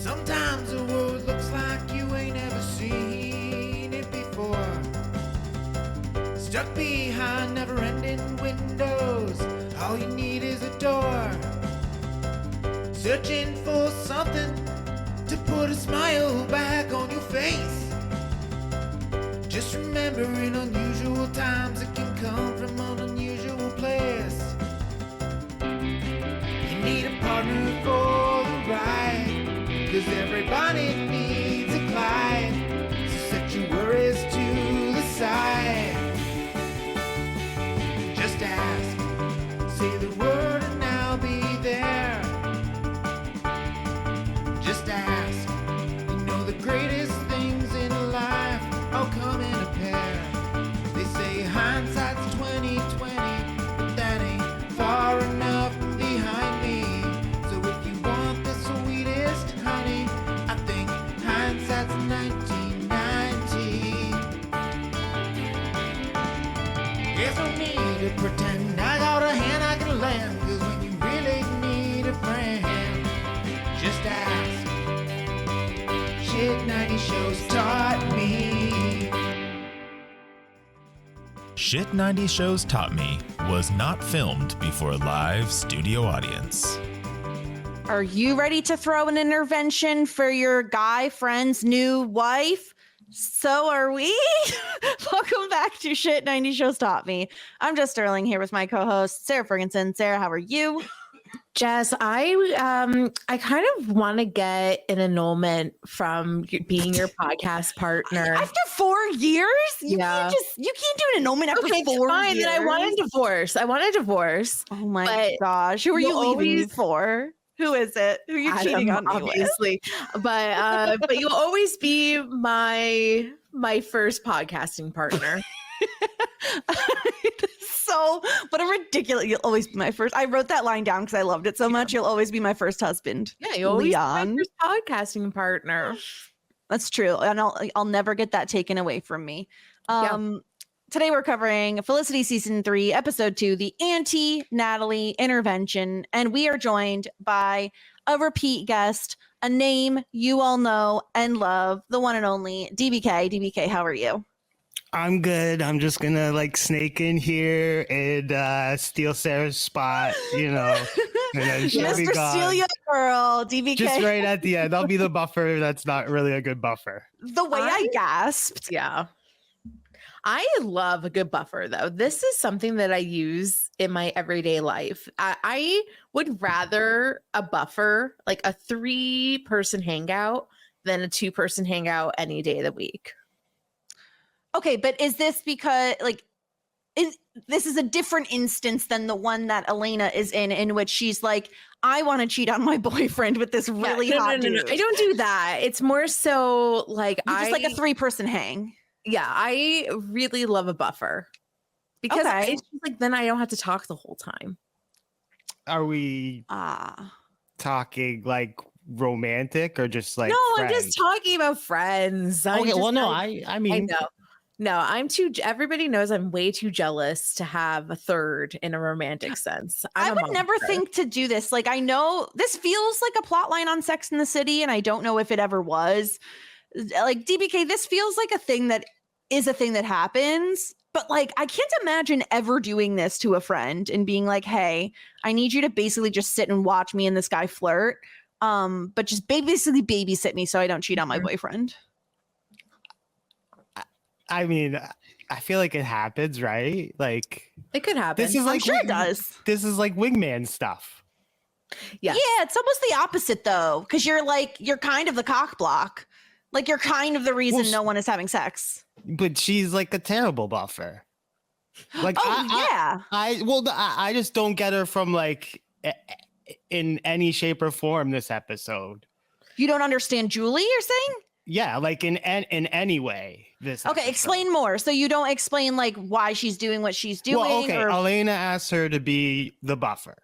Sometimes the world looks like you ain't ever seen it before. Stuck behind never-ending windows, all you need is a door. Searching for something to put a smile back on your face. Just remember, in unusual times, it can come from an unusual place. You need a partner for the ride, 'cause everybody needs a Clyde. So set your worries to the side. Just ask, say the word and I'll be there. Just ask, you know the greatest things in life all come in a pair. They say hindsight's 20/20, but that ain't far enough behind me. So if you want the sweetest honey, I think hindsight's 1990. There's no need to pretend I got a hand I can lend, 'cause when you really need a friend, just ask. Shit 90 shows taught me. Shit 90 Shows Taught Me was not filmed before a live studio audience. Are you ready to throw an intervention for your guy friend's new wife? So are we. Welcome back to Shit 90 Shows Taught Me. I'm Jess Sterling here with my co-host, Sara Fergenson. Sara, how are you? Jess, I kind of want to get an annulment from being your podcast partner. After 4 years? You can't do an annulment after 4 fine, years. Then I want a divorce. Oh my gosh. Who are you leaving me for? Who is it? Who are you cheating on me obviously. But you'll always be my first podcasting partner. So, what a ridiculous, you'll always be my first. I wrote that line down because I loved it so much. You'll always be my first husband. Yeah, you'll always be my first podcasting partner. That's true. And I'll never get that taken away from me. Today we're covering Felicity Season 3, Episode 2, the Anti-Natalie Intervention. And we are joined by a repeat guest, a name you all know and love, the one and only DBK. DBK, how are you? I'm good. I'm just gonna snake in here and steal Sarah's spot, and then she'll be Mr. gone. Steal Your Girl, DBK. Just right at the end. I'll be the buffer. That's not really a good buffer. The way I gasped. Yeah. I love a good buffer, though. This is something that I use in my everyday life. I would rather a buffer, like a 3-person hangout, than a 2-person hangout any day of the week. Okay, but is this because this is a different instance than the one that Elena is in which she's like, I want to cheat on my boyfriend with this really hot dude. No. I don't do that. It's more so just like a 3-person hang. Yeah, I really love a buffer because it's just then I don't have to talk the whole time. Are we talking romantic or just No, friends? I'm just talking about friends. I mean, No, everybody knows I'm way too jealous to have a third in a romantic sense. I would never think to do this. I know this feels like a plot line on Sex and the City, and I don't know if it ever was. DBK, this feels like a thing that is a thing that happens, but I can't imagine ever doing this to a friend and being like, hey, I need you to basically just sit and watch me and this guy flirt. But just basically babysit me so I don't cheat on my boyfriend. I mean, I feel like it happens, right? It could happen. This is I'm sure it does. This is wingman stuff. Yeah. Yeah, it's almost the opposite though, because you're kind of the cock block. You're kind of the reason no one is having sex. But she's a terrible buffer. I just don't get her from in any shape or form this episode. You don't understand Julie, you're saying? Yeah, in any way. This okay, episode. Explain more. So you don't explain why she's doing what she's doing. Well, okay. Elena asked her to be the buffer.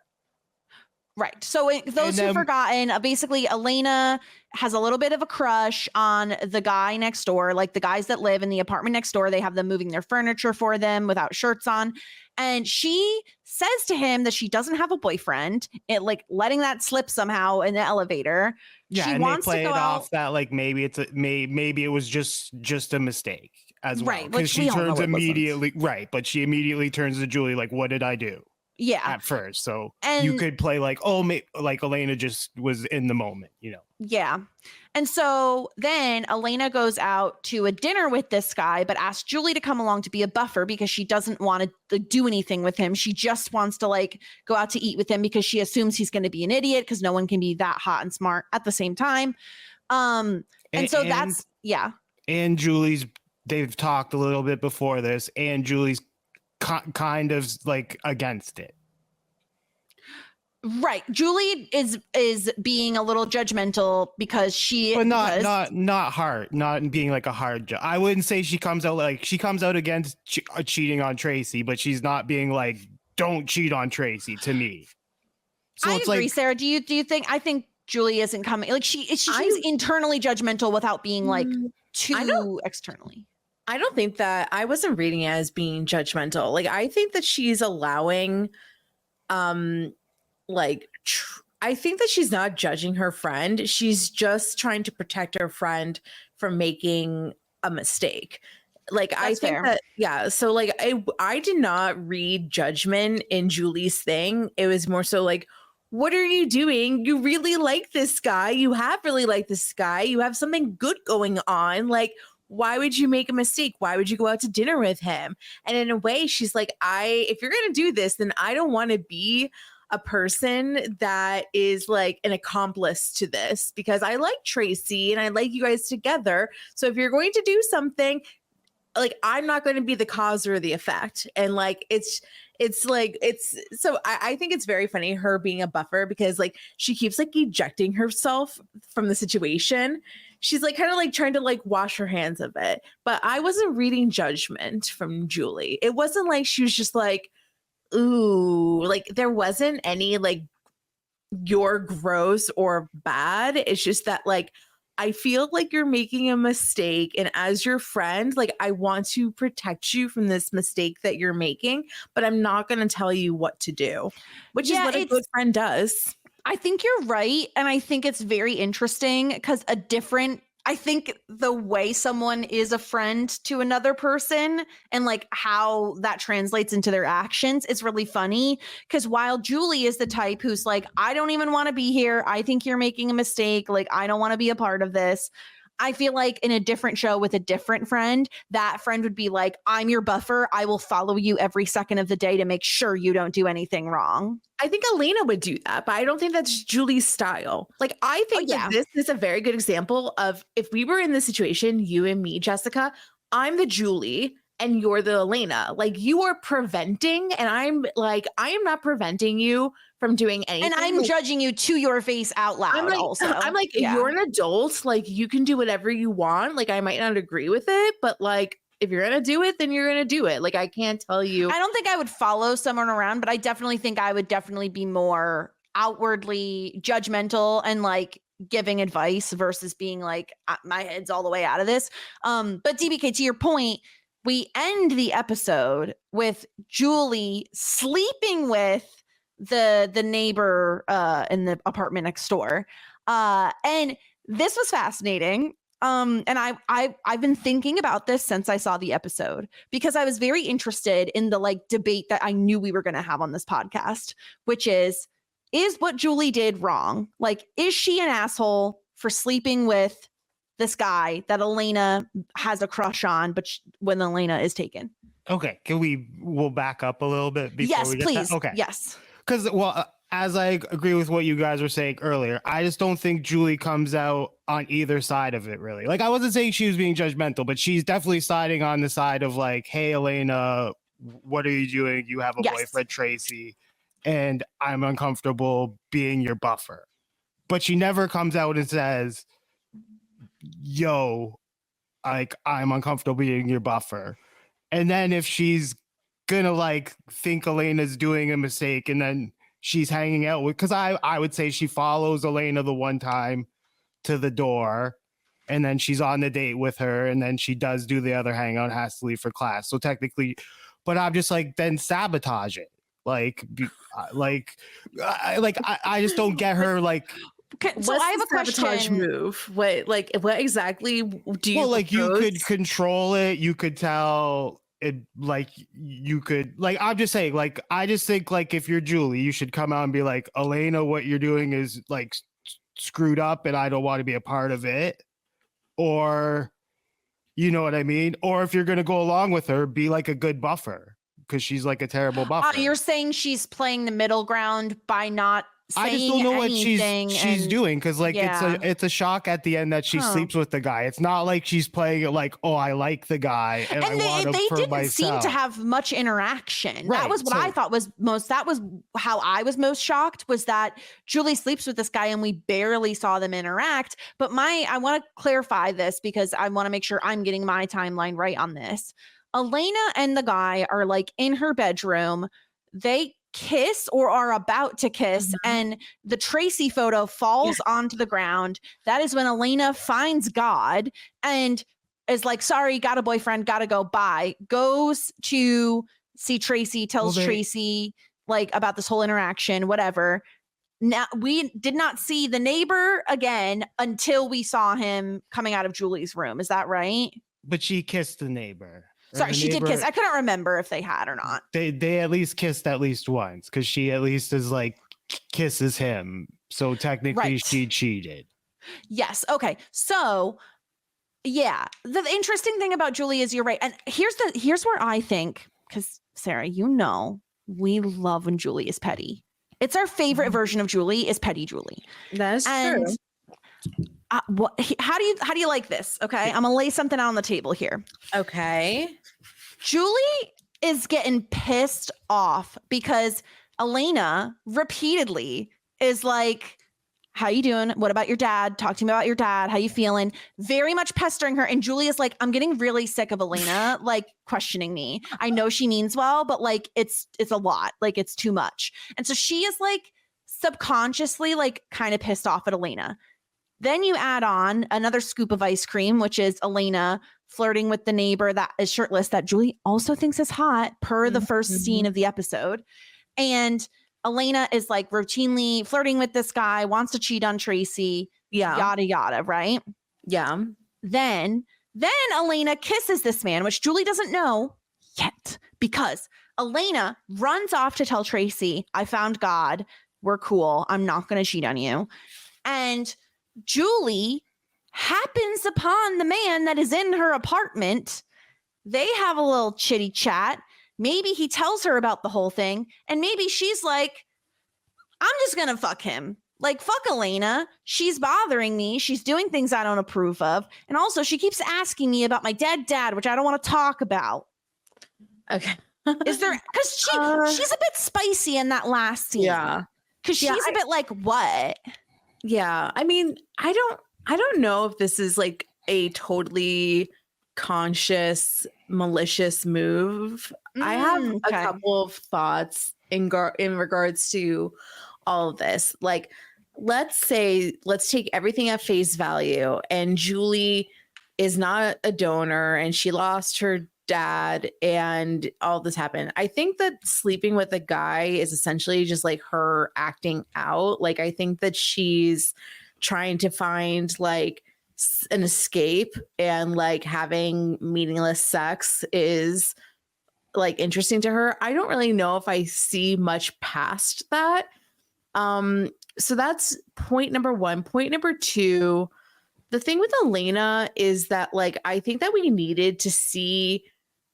Right. So those who've forgotten, basically Elena has a little bit of a crush on the guy next door, like the guys that live in the apartment next door. They have them moving their furniture for them without shirts on. And she says to him that she doesn't have a boyfriend, like letting that slip somehow in the elevator. Yeah, she and wants they play to go it out. off that like maybe it was just a mistake as well. Right, Because which she we all know turns it wasn't. immediately right, but she immediately turns to Julie like, "What did I do?" Yeah. At first, so And you could play like, "Oh, like Elena just was in the moment," you know. yeah. And so then Elena goes out to a dinner with this guy, but asks Julie to come along to be a buffer because she doesn't want to do anything with him. She just wants to like go out to eat with him because she assumes he's going to be an idiot because no one can be that hot and smart at the same time. And that's, yeah. And they've talked a little bit before this, and Julie's kind of like against it. Right. Julie is being a little judgmental because but not hard, not being like a hard judge. I wouldn't say she comes out against cheating on Tracy, but she's not being like, don't cheat on Tracy to me. So I it's agree, like, Sarah. Do you think, I think Julie isn't coming, like she's internally judgmental without being like too externally. I don't think that, I wasn't reading it as being judgmental. Like, I think that she's allowing, I think that she's not judging her friend. She's just trying to protect her friend from making a mistake. Like, I think fair. that, yeah. So like, I did not read judgment in Julie's thing. It was more so like, what are you doing? You really like this guy. You have really liked this guy. You have something good going on. Like, why would you make a mistake? Why would you go out to dinner with him? And in a way, she's like, if you're going to do this, then I don't want to be a person that is like an accomplice to this, because I like Tracy and I like you guys together. So if you're going to do something, like, I'm not going to be the cause or the effect. And like, so I think it's very funny, her being a buffer, because like she keeps like ejecting herself from the situation. She's like kind of like trying to like wash her hands of it. But I wasn't reading judgment from Julie. It wasn't like she was just like, ooh, like there wasn't any like, you're gross or bad. It's just that like, I feel like you're making a mistake, and as your friend, like, I want to protect you from this mistake that you're making, but I'm not going to tell you what to do, which is what a good friend does. I think you're right. And I think it's very interesting because I think the way someone is a friend to another person and like how that translates into their actions is really funny. Because while Julie is the type who's like, I don't even want to be here. I think you're making a mistake. Like, I don't want to be a part of this. I feel like in a different show with a different friend, that friend would be like, I'm your buffer. I will follow you every second of the day to make sure you don't do anything wrong. I think Elena would do that, but I don't think that's Julie's style. Like, I think that this is a very good example of, if we were in this situation, you and me, Jessica, I'm the Julie and you're the Elena. Like, you are preventing, and I'm like, I am not preventing you from doing anything. And I'm judging you to your face out loud. I'm like, you're an adult. Like, you can do whatever you want. Like, I might not agree with it, but like, if you're going to do it, then you're going to do it. Like, I can't tell you. I don't think I would follow someone around, but I definitely think I would definitely be more outwardly judgmental and like giving advice versus being like, my head's all the way out of this. But DBK, to your point, we end the episode with Julie sleeping with the neighbor in the apartment next door. And this was fascinating. And I've been thinking about this since I saw the episode, because I was very interested in the like debate that I knew we were going to have on this podcast, which is what Julie did wrong? Like, is she an asshole for sleeping with this guy that Elena has a crush on, but when Elena is taken? Okay, we'll back up a little bit before yes, we get please. that? Okay. Yes. Because, as I agree with what you guys were saying earlier, I just don't think Julie comes out on either side of it, really. Like, I wasn't saying she was being judgmental, but she's definitely siding on the side of like, hey, Elena, what are you doing? You have a boyfriend, Tracy, and I'm uncomfortable being your buffer. But she never comes out and says, yo, like, I'm uncomfortable being your buffer. And then if she's gonna like think Elena's doing a mistake, and then she's hanging out with, because I would say she follows Elena the one time to the door, and then she's on the date with her, and then she does do the other hangout, has to leave for class. So technically, but I'm just like, then sabotage it. I just don't get her. Like, so I have a question. Move. What exactly do you? Well, like, you propose? could control it. You could tell it. Like, you could, like, I'm just saying. Like, I just think, like, if you're Julie, you should come out and be like, Elena, what you're doing is like screwed up, and I don't want to be a part of it. Or, you know what I mean? Or if you're gonna go along with her, be like a good buffer, because she's like a terrible buffer. You're saying she's playing the middle ground by not saying I just don't know what she's doing, because like it's a shock at the end that she sleeps with the guy. It's not like she's playing it like, oh, I like the guy and I want him they for didn't myself. seem to have much interaction. Right, That was what I thought was most. That was how I was most shocked, was that Julie sleeps with this guy and we barely saw them interact. But I want to clarify this, because I want to make sure I'm getting my timeline right on this. Elena and the guy are like in her bedroom. They kiss or are about to kiss, and the Tracy photo falls onto the ground. That is when Elena finds God and is like, sorry, got a boyfriend, gotta go, bye. Goes to see Tracy, tells Tracy like about this whole interaction, whatever. Now, we did not see the neighbor again until we saw him coming out of Julie's room. Is that right? But she kissed the neighbor. Sorry, she did kiss. I couldn't remember if they had or not. They at least kissed at least once, because she at least is like kisses him. So technically she cheated. Yes. Okay. So yeah, the interesting thing about Julie is you're right. And here's where I think, because Sarah, you know, we love when Julie is petty. It's our favorite version of Julie is petty Julie. That's true. How do you like this? Okay, I'm gonna lay something out on the table here. Okay. Julie is getting pissed off because Elena repeatedly is like, how you doing? What about your dad? Talk to me about your dad. How you feeling? Very much pestering her. And Julie is like, I'm getting really sick of Elena, like questioning me. I know she means well, but like, it's a lot. Like, it's too much. And so she is like subconsciously like kind of pissed off at Elena. Then you add on another scoop of ice cream, which is Elena flirting with the neighbor that is shirtless, that Julie also thinks is hot per the first scene of the episode. And Elena is like routinely flirting with this guy, wants to cheat on Tracy, yada, yada, right? Yeah. Then Elena kisses this man, which Julie doesn't know yet, because Elena runs off to tell Tracy, I found God. We're cool. I'm not going to cheat on you. And Julie happens upon the man that is in her apartment. They have a little chitty chat. Maybe he tells her about the whole thing. And maybe she's like, I'm just going to fuck him. Like, fuck Elena. She's bothering me. She's doing things I don't approve of. And also she keeps asking me about my dead dad, which I don't want to talk about. Okay. Is there, because she's a bit spicy in that last scene. Yeah. Because she's a bit like, what? Yeah. I mean, I don't know if this is like a totally conscious, malicious move. I have a couple of thoughts in regards to all of this. Like, let's take everything at face value, and Julie is not a donor and she lost her dad and all this happened. I think that sleeping with a guy is essentially just like her acting out. Like, I think that she's trying to find like an escape, and like having meaningless sex is like interesting to her. I don't really know if I see much past that. So that's point number one. Point number two, the thing with Elena is that like, I think that we needed to see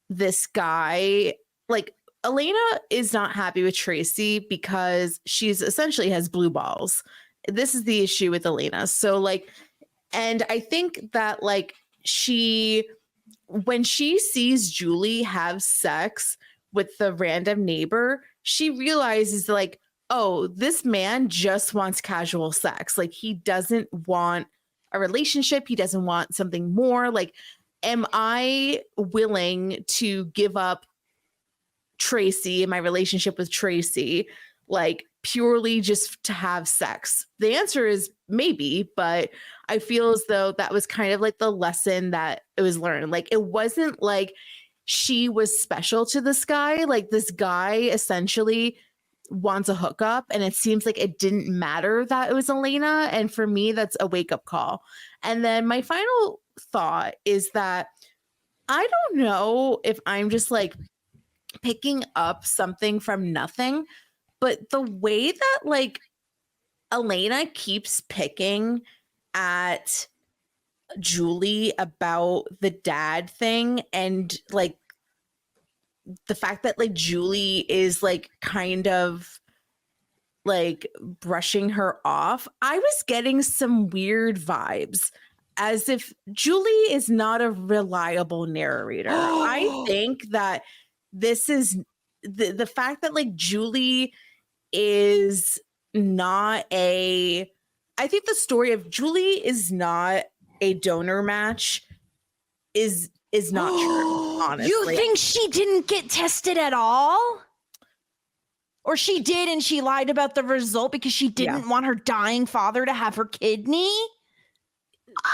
this guy, like, Elena is not happy with Tracy because she's essentially has blue balls. This is the issue with Elena. So like, and I think that like when she sees Julie have sex with the random neighbor, she realizes like, oh, this man just wants casual sex. Like, he doesn't want a relationship. He doesn't want something more. Like, am I willing to give up Tracy and my relationship with Tracy, like, purely just to have sex? The answer is maybe, but I feel as though that was kind of like the lesson that it was learned. Like, it wasn't like she was special to this guy. Like, this guy essentially wants a hookup, and it seems like it didn't matter that it was Elena. And for me, that's a wake-up call. And then my final thought is that I don't know if I'm just like picking up something from nothing, but the way that like Elena keeps picking at Julie about the dad thing, and like the fact that like Julie is like kind of like brushing her off, I was getting some weird vibes, as if Julie is not a reliable narrator. I think that this is the fact that like Julie is not I think the story of Julie is not a donor match is not true, honestly. You think she didn't get tested at all? Or she did and she lied about the result because she didn't want her dying father to have her kidney?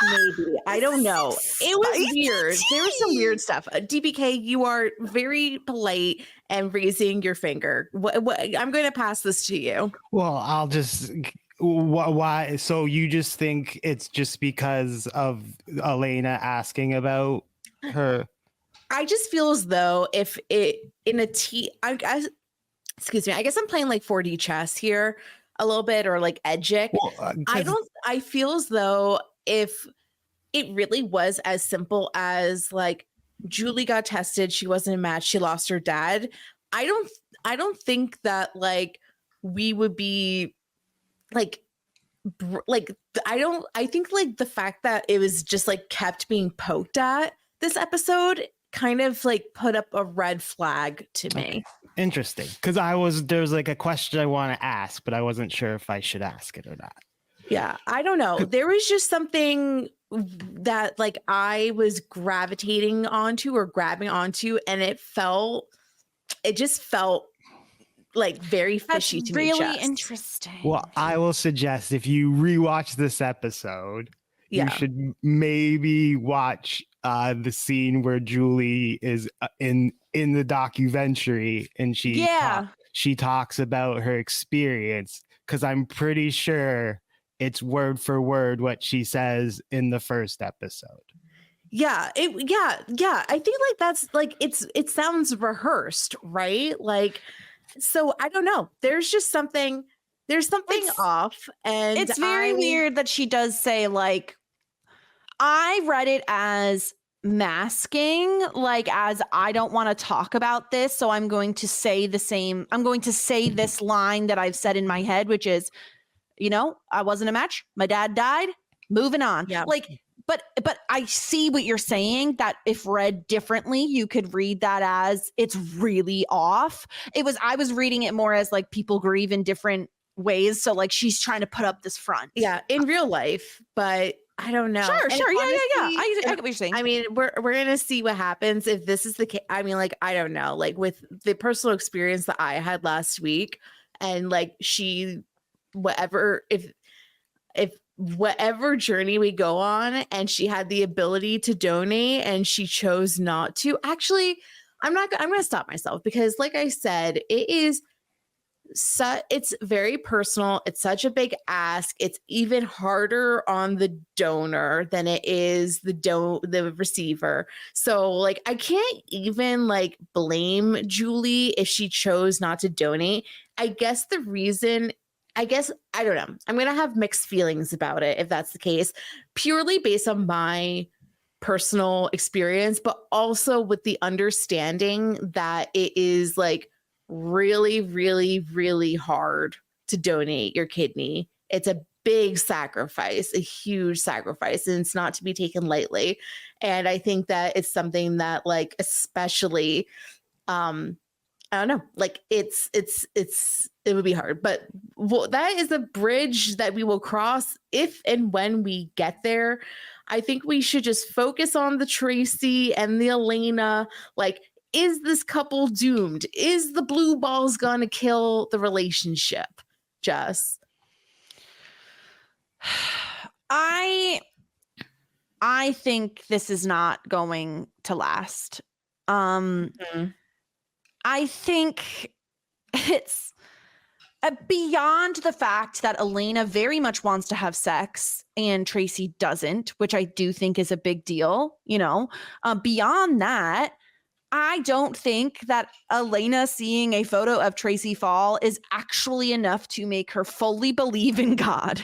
Maybe. I don't know. It was weird. There was some weird stuff. DBK, you are very polite and raising your finger. I'm going to pass this to you. Well, I'll just why? So you just think it's just because of Elena asking about her? I just feel as though if it in a excuse me, I guess I'm playing like 4D chess here a little bit, or like Edgic. Well, I feel as though if it really was as simple as like Julie got tested, she wasn't a match, she lost her dad, I don't think that like we would be like I think like the fact that it was just like kept being poked at this episode kind of like put up a red flag to me. Okay. Interesting, because there's like a question I want to ask, but I wasn't sure if I should ask it or not. Yeah, I don't know. There was just something that like I was gravitating onto or grabbing onto, and it just felt like very fishy to me. Really interesting. Well, I will suggest if you rewatch this episode, you should maybe watch the scene where Julie is in the documentary, and she talks about her experience, because I'm pretty sure it's word for word what she says in the first episode. Yeah. I think like that's like it sounds rehearsed, right? Like, so I don't know. There's something off, and it's very weird that she does say like, I read it as masking, like as I don't want to talk about this, so I'm going to say this line that I've said in my head, which is, you know, I wasn't a match, my dad died, moving on. Yeah. Like, but I see what you're saying, that if read differently, you could read that as it's really off. I was reading it more as like people grieve in different ways, so like she's trying to put up this front. Yeah, in real life, but I don't know. Sure. And Yeah. honestly, I get what you're saying. I mean, we're gonna see what happens if this is the case. I mean, like, I don't know. Like with the personal experience that I had last week, and like if whatever journey we go on, and she had the ability to donate and she chose not to. Actually, I'm gonna stop myself, because like I said, it's very personal. It's such a big ask. It's even harder on the donor than it is the receiver. So like, I can't even like blame Julie if she chose not to donate. I don't know. I'm going to have mixed feelings about it if that's the case, purely based on my personal experience, but also with the understanding that it is like really, really, really hard to donate your kidney. It's a big sacrifice, a huge sacrifice, and it's not to be taken lightly. And I think that it's something that like, especially, I don't know, like it would be hard, but that is a bridge that we will cross if and when we get there. I think we should just focus on the Tracy and the Elena. Like, is this couple doomed? Is the blue balls gonna kill the relationship? Jess? I think this is not going to last. Mhm. I think it's beyond the fact that Elena very much wants to have sex and Tracy doesn't, which I do think is a big deal, you know. Beyond that, I don't think that Elena seeing a photo of Tracy fall is actually enough to make her fully believe in God.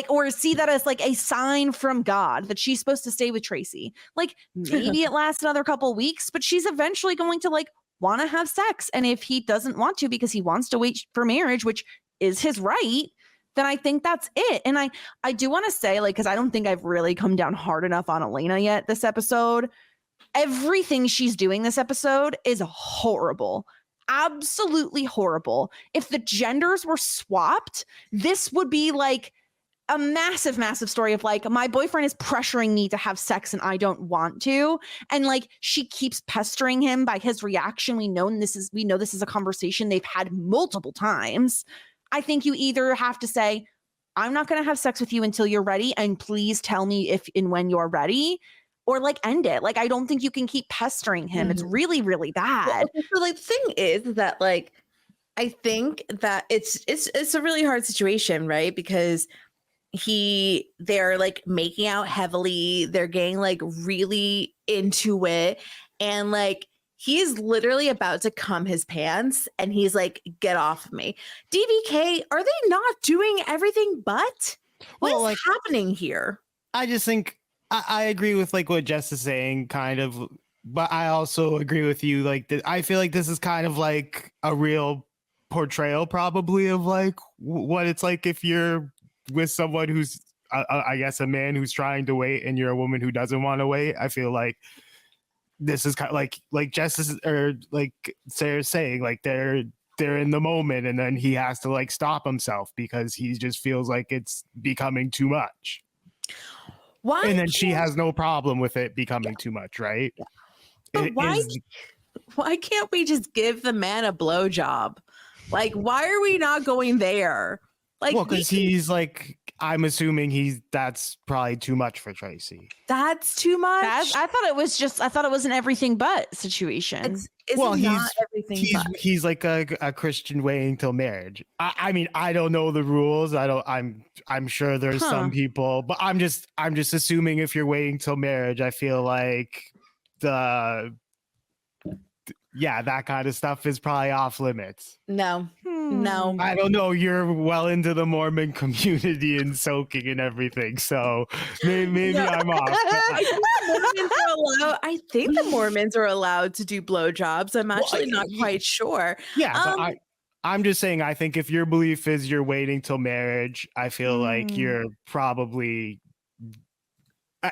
Or see that as like a sign from God that she's supposed to stay with Tracy. Like maybe it lasts another couple weeks, but she's eventually going to like want to have sex. And if he doesn't want to because he wants to wait for marriage, which is his right, then I think that's it. And I do want to say, like, because I don't think I've really come down hard enough on Elena yet this episode. Everything she's doing this episode is horrible. Absolutely horrible. If the genders were swapped, this would be like a massive, massive story of like, my boyfriend is pressuring me to have sex and I don't want to. And like, she keeps pestering him by his reaction. We know this is a conversation they've had multiple times. I think you either have to say, I'm not going to have sex with you until you're ready. And please tell me if and when you're ready. Or like end it. Like, I don't think you can keep pestering him. It's really, really bad. Well, so like the thing is that like, I think that it's a really hard situation, right? Because they're like making out heavily. They're getting like really into it. And like, he is literally about to cum his pants and he's like, get off of me. DBK, are they not doing everything but? What is like, happening here? I just think I agree with like what Jess is saying, kind of, but I also agree with you. Like, I feel like this is kind of like a real portrayal, probably, of like what it's like if you're with someone who's, I guess, a man who's trying to wait, and you're a woman who doesn't want to wait. I feel like this is kind of like Jess is, or like Sarah's saying, like they're in the moment, and then he has to like stop himself because he just feels like it's becoming too much. Why? And then she has no problem with it becoming too much, right? But why can't we just give the man a blowjob? Like, why are we not going there? Like, well, because he's like, I'm assuming that's probably too much for Tracy. That's too much. I thought it was an everything but situation. He's like a Christian waiting till marriage. I mean, I don't know the rules. I'm sure there's some people, but I'm just assuming if you're waiting till marriage, I feel like that kind of stuff is probably off limits. No. I don't know. You're well into the Mormon community and soaking and everything, so maybe I'm off. I think the Mormons are allowed to do blowjobs. I'm actually not quite sure. Yeah, but I'm just saying, I think if your belief is you're waiting till marriage, I feel like you're probably,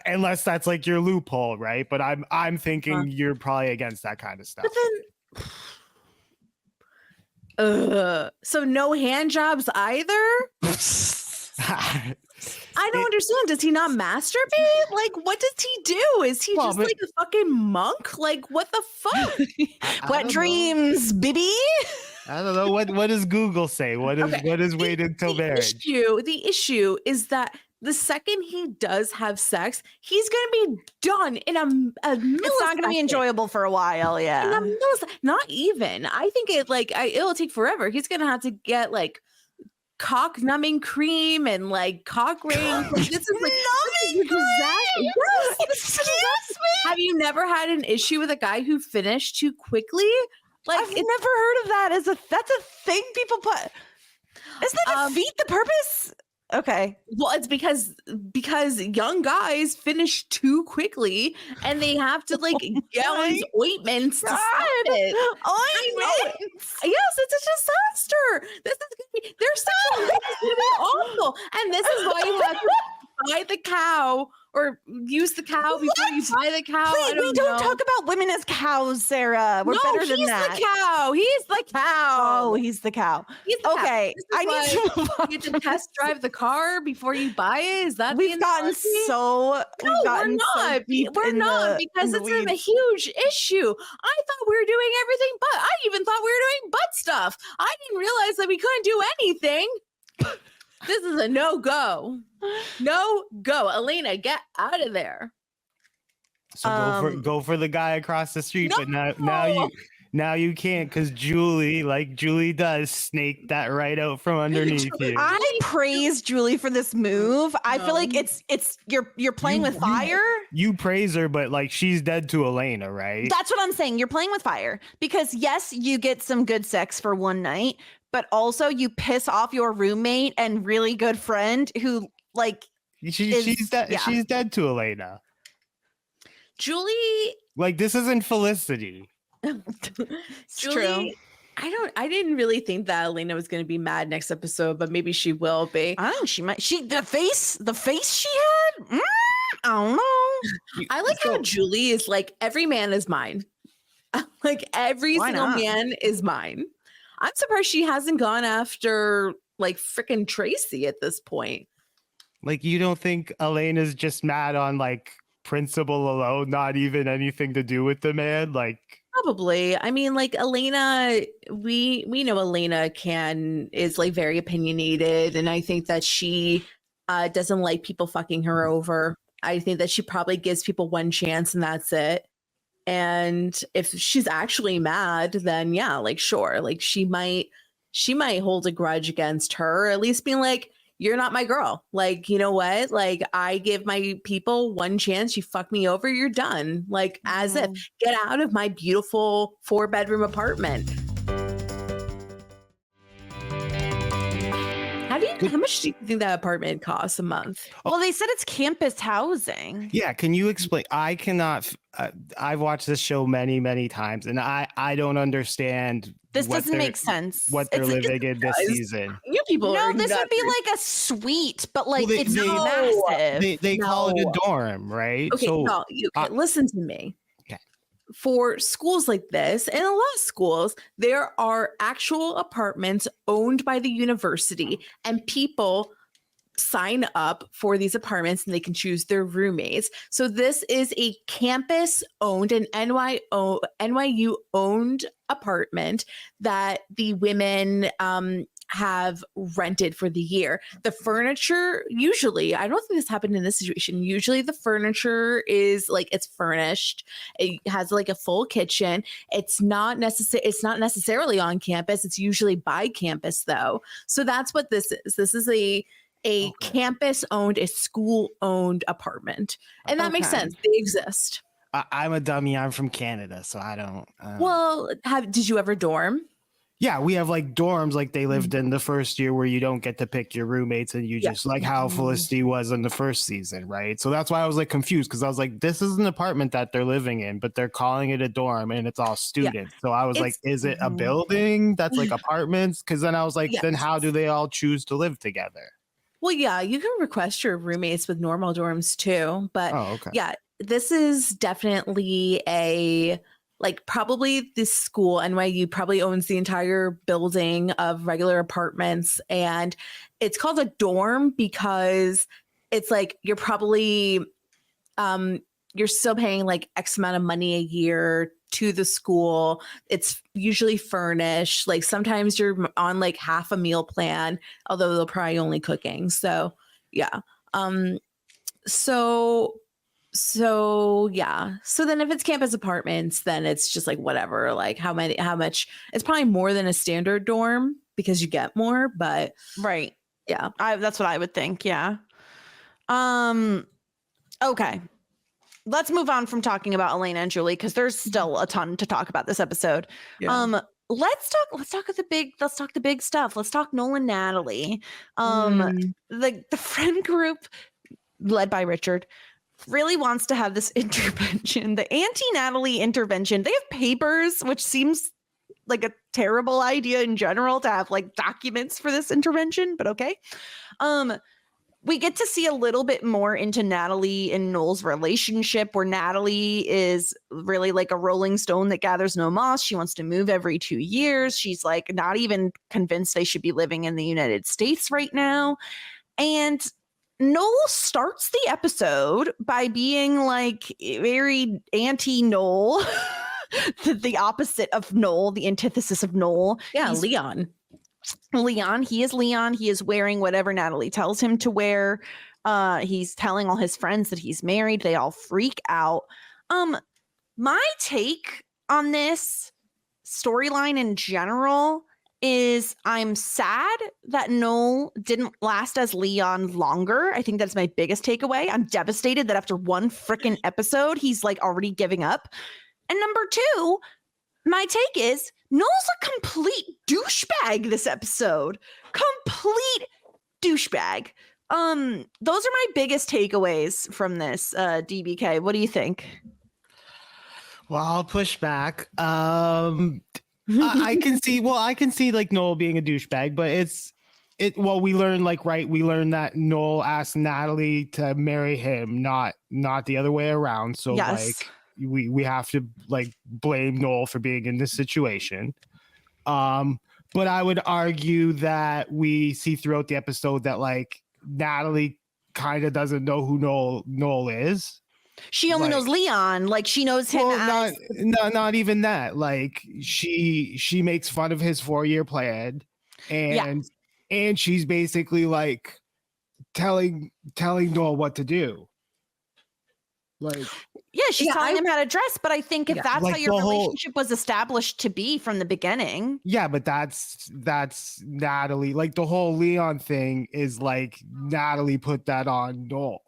unless that's like your loophole, right? But I'm thinking you're probably against that kind of stuff. But then, so no hand jobs either? I don't understand. Does he not masturbate? Like, what does he do? Is he just like a fucking monk? Like, what the fuck? Wet dreams, baby. I don't know. What does Google say? What is wait until marriage? The issue is that the second he does have sex, he's gonna be done in a millisecond. It's not gonna be enjoyable for a while. Yeah, in a millisecond. Not even. I think it'll take forever. He's gonna have to get like cock numbing cream and like cock rings. This is like numbing cream. Yes. Excuse me. Have you never had an issue with a guy who finished too quickly? Like, I've never heard of that. That's a thing people put. Isn't that defeat the purpose? Okay. Well, it's because young guys finish too quickly and they have to like get on these ointments to stop it. Ointments. Yes, it's a disaster. Their sexual life is gonna be awful. And this is why you have to buy the cow or use the cow before you buy the cow. Wait, we don't talk about women as cows, Sarah. We're better than that. He's the cow. He's the cow. Oh, he's the cow. He's the Okay, cow. I need to move on. You get to test drive the car before you buy it. Is that We've gotten so No, we're not. We're not because it's a huge issue. I thought we were doing everything, but I even thought we were doing butt stuff. I didn't realize that we couldn't do anything. This is a no-go. No-go. Elena, get out of there. So go for the guy across the street, but now you can't because Julie, like Julie does, snake that right out from underneath you. I praise Julie for this move. I feel like it's you're playing with fire. You praise her, but like she's dead to Elena, right? That's what I'm saying. You're playing with fire because yes, you get some good sex for one night, but also you piss off your roommate and really good friend who like she's dead. Yeah. She's dead to Elena. Julie, like this isn't Felicity. It's Julie, true. I didn't really think that Elena was going to be mad next episode, but maybe she will be. I think she might. The face she had. I don't know. I like how Julie is like every man is mine. Like every single man is mine. I'm surprised she hasn't gone after like freaking Tracy at this point. Like you don't think Elena's just mad on like principle alone, not even anything to do with the man? Like probably. I mean, like Elena, we know Elena is like very opinionated, and I think that she doesn't like people fucking her over. I think that she probably gives people one chance and that's it. And if she's actually mad, then yeah, like sure, like she might hold a grudge against her, or at least being like, you're not my girl. Like, you know what? Like, I give my people one chance. You fuck me over, you're done. Like, as if, get out of my beautiful 4-bedroom apartment. How much do you think that apartment costs a month? Well, they said it's campus housing. Yeah. Can you explain? I cannot. I've watched this show many, many times, and I don't understand. This doesn't make sense. What they're living in this season. You people no, this would be like a suite, but like it's massive. They call it a dorm, right? Okay, so, listen to me. Okay. For schools like this, and a lot of schools, there are actual apartments owned by the university, and people sign up for these apartments and they can choose their roommates. So this is a campus owned and NYU owned apartment that the women have rented for the year. The furniture, usually, I don't think this happened in this situation. Usually the furniture is like, it's furnished. It has like a full kitchen. It's not necessarily on campus. It's usually by campus though. So that's what this is. This is a campus owned, a school owned apartment. And that makes sense. They exist. I'm a dummy. I'm from Canada, so I don't. Well, did you ever dorm? Yeah, we have like dorms like they lived in the first year where you don't get to pick your roommates and you just like how Felicity was in the first season, right? So that's why I was like confused because I was like, this is an apartment that they're living in, but they're calling it a dorm and it's all students. So I was like, is it a building that's like apartments? Because then I was like, then how do they all choose to live together? Well, yeah, you can request your roommates with normal dorms too. But yeah, this is definitely probably this school, NYU probably owns the entire building of regular apartments. And it's called a dorm because it's like you're probably, you're still paying like X amount of money a year to the school. It's usually furnished. Like sometimes you're on like half a meal plan, although they're probably only cooking. So yeah. So yeah. So then if it's campus apartments, then it's just like whatever, like how much, it's probably more than a standard dorm because you get more, but right. Yeah. That's what I would think. Yeah. Okay. Let's move on from talking about Elena and Julie because there's still a ton to talk about this episode. Yeah. Let's talk the big stuff. Let's talk Noel and Natalie. The friend group led by Richard really wants to have this intervention, the Anti-Natalie Intervention. They have papers, which seems like a terrible idea in general to have like documents for this intervention, but okay. we get to see a little bit more into Natalie and Noel's relationship, where Natalie is really like a rolling stone that gathers no moss. She wants to move every 2 years. She's like not even convinced they should be living in the United States right now. And Noel starts the episode by being like very anti-Noel, the opposite of Noel, the antithesis of Noel. Yeah, He's Leon. Leon. He is Leon. He is wearing whatever Natalie tells him to wear. He's telling all his friends that he's married. They all freak out. My take on this storyline in general is I'm sad that Noel didn't last as Leon longer. I think that's my biggest takeaway. I'm devastated that after one freaking episode, he's like already giving up. And number two, my take is Noel's a complete douchebag this episode. Complete douchebag. Those are my biggest takeaways from this, DBK. What do you think? Well, I'll push back. I can see like Noel being a douchebag, but we learned that Noel asked Natalie to marry him, not the other way around. So Yes. like we have to like blame Noel for being in this situation. But I would argue that we see throughout the episode that like Natalie kind of doesn't know who Noel is. She only knows Leon. Like she knows him as not even that. Like she makes fun of his 4-year plan, and she's basically like telling Noel what to do. Like she's telling him how to dress, but I think if that's like how your relationship was established to be from the beginning. Yeah, but that's Natalie. Like the whole Leon thing is like Natalie put that on Noel.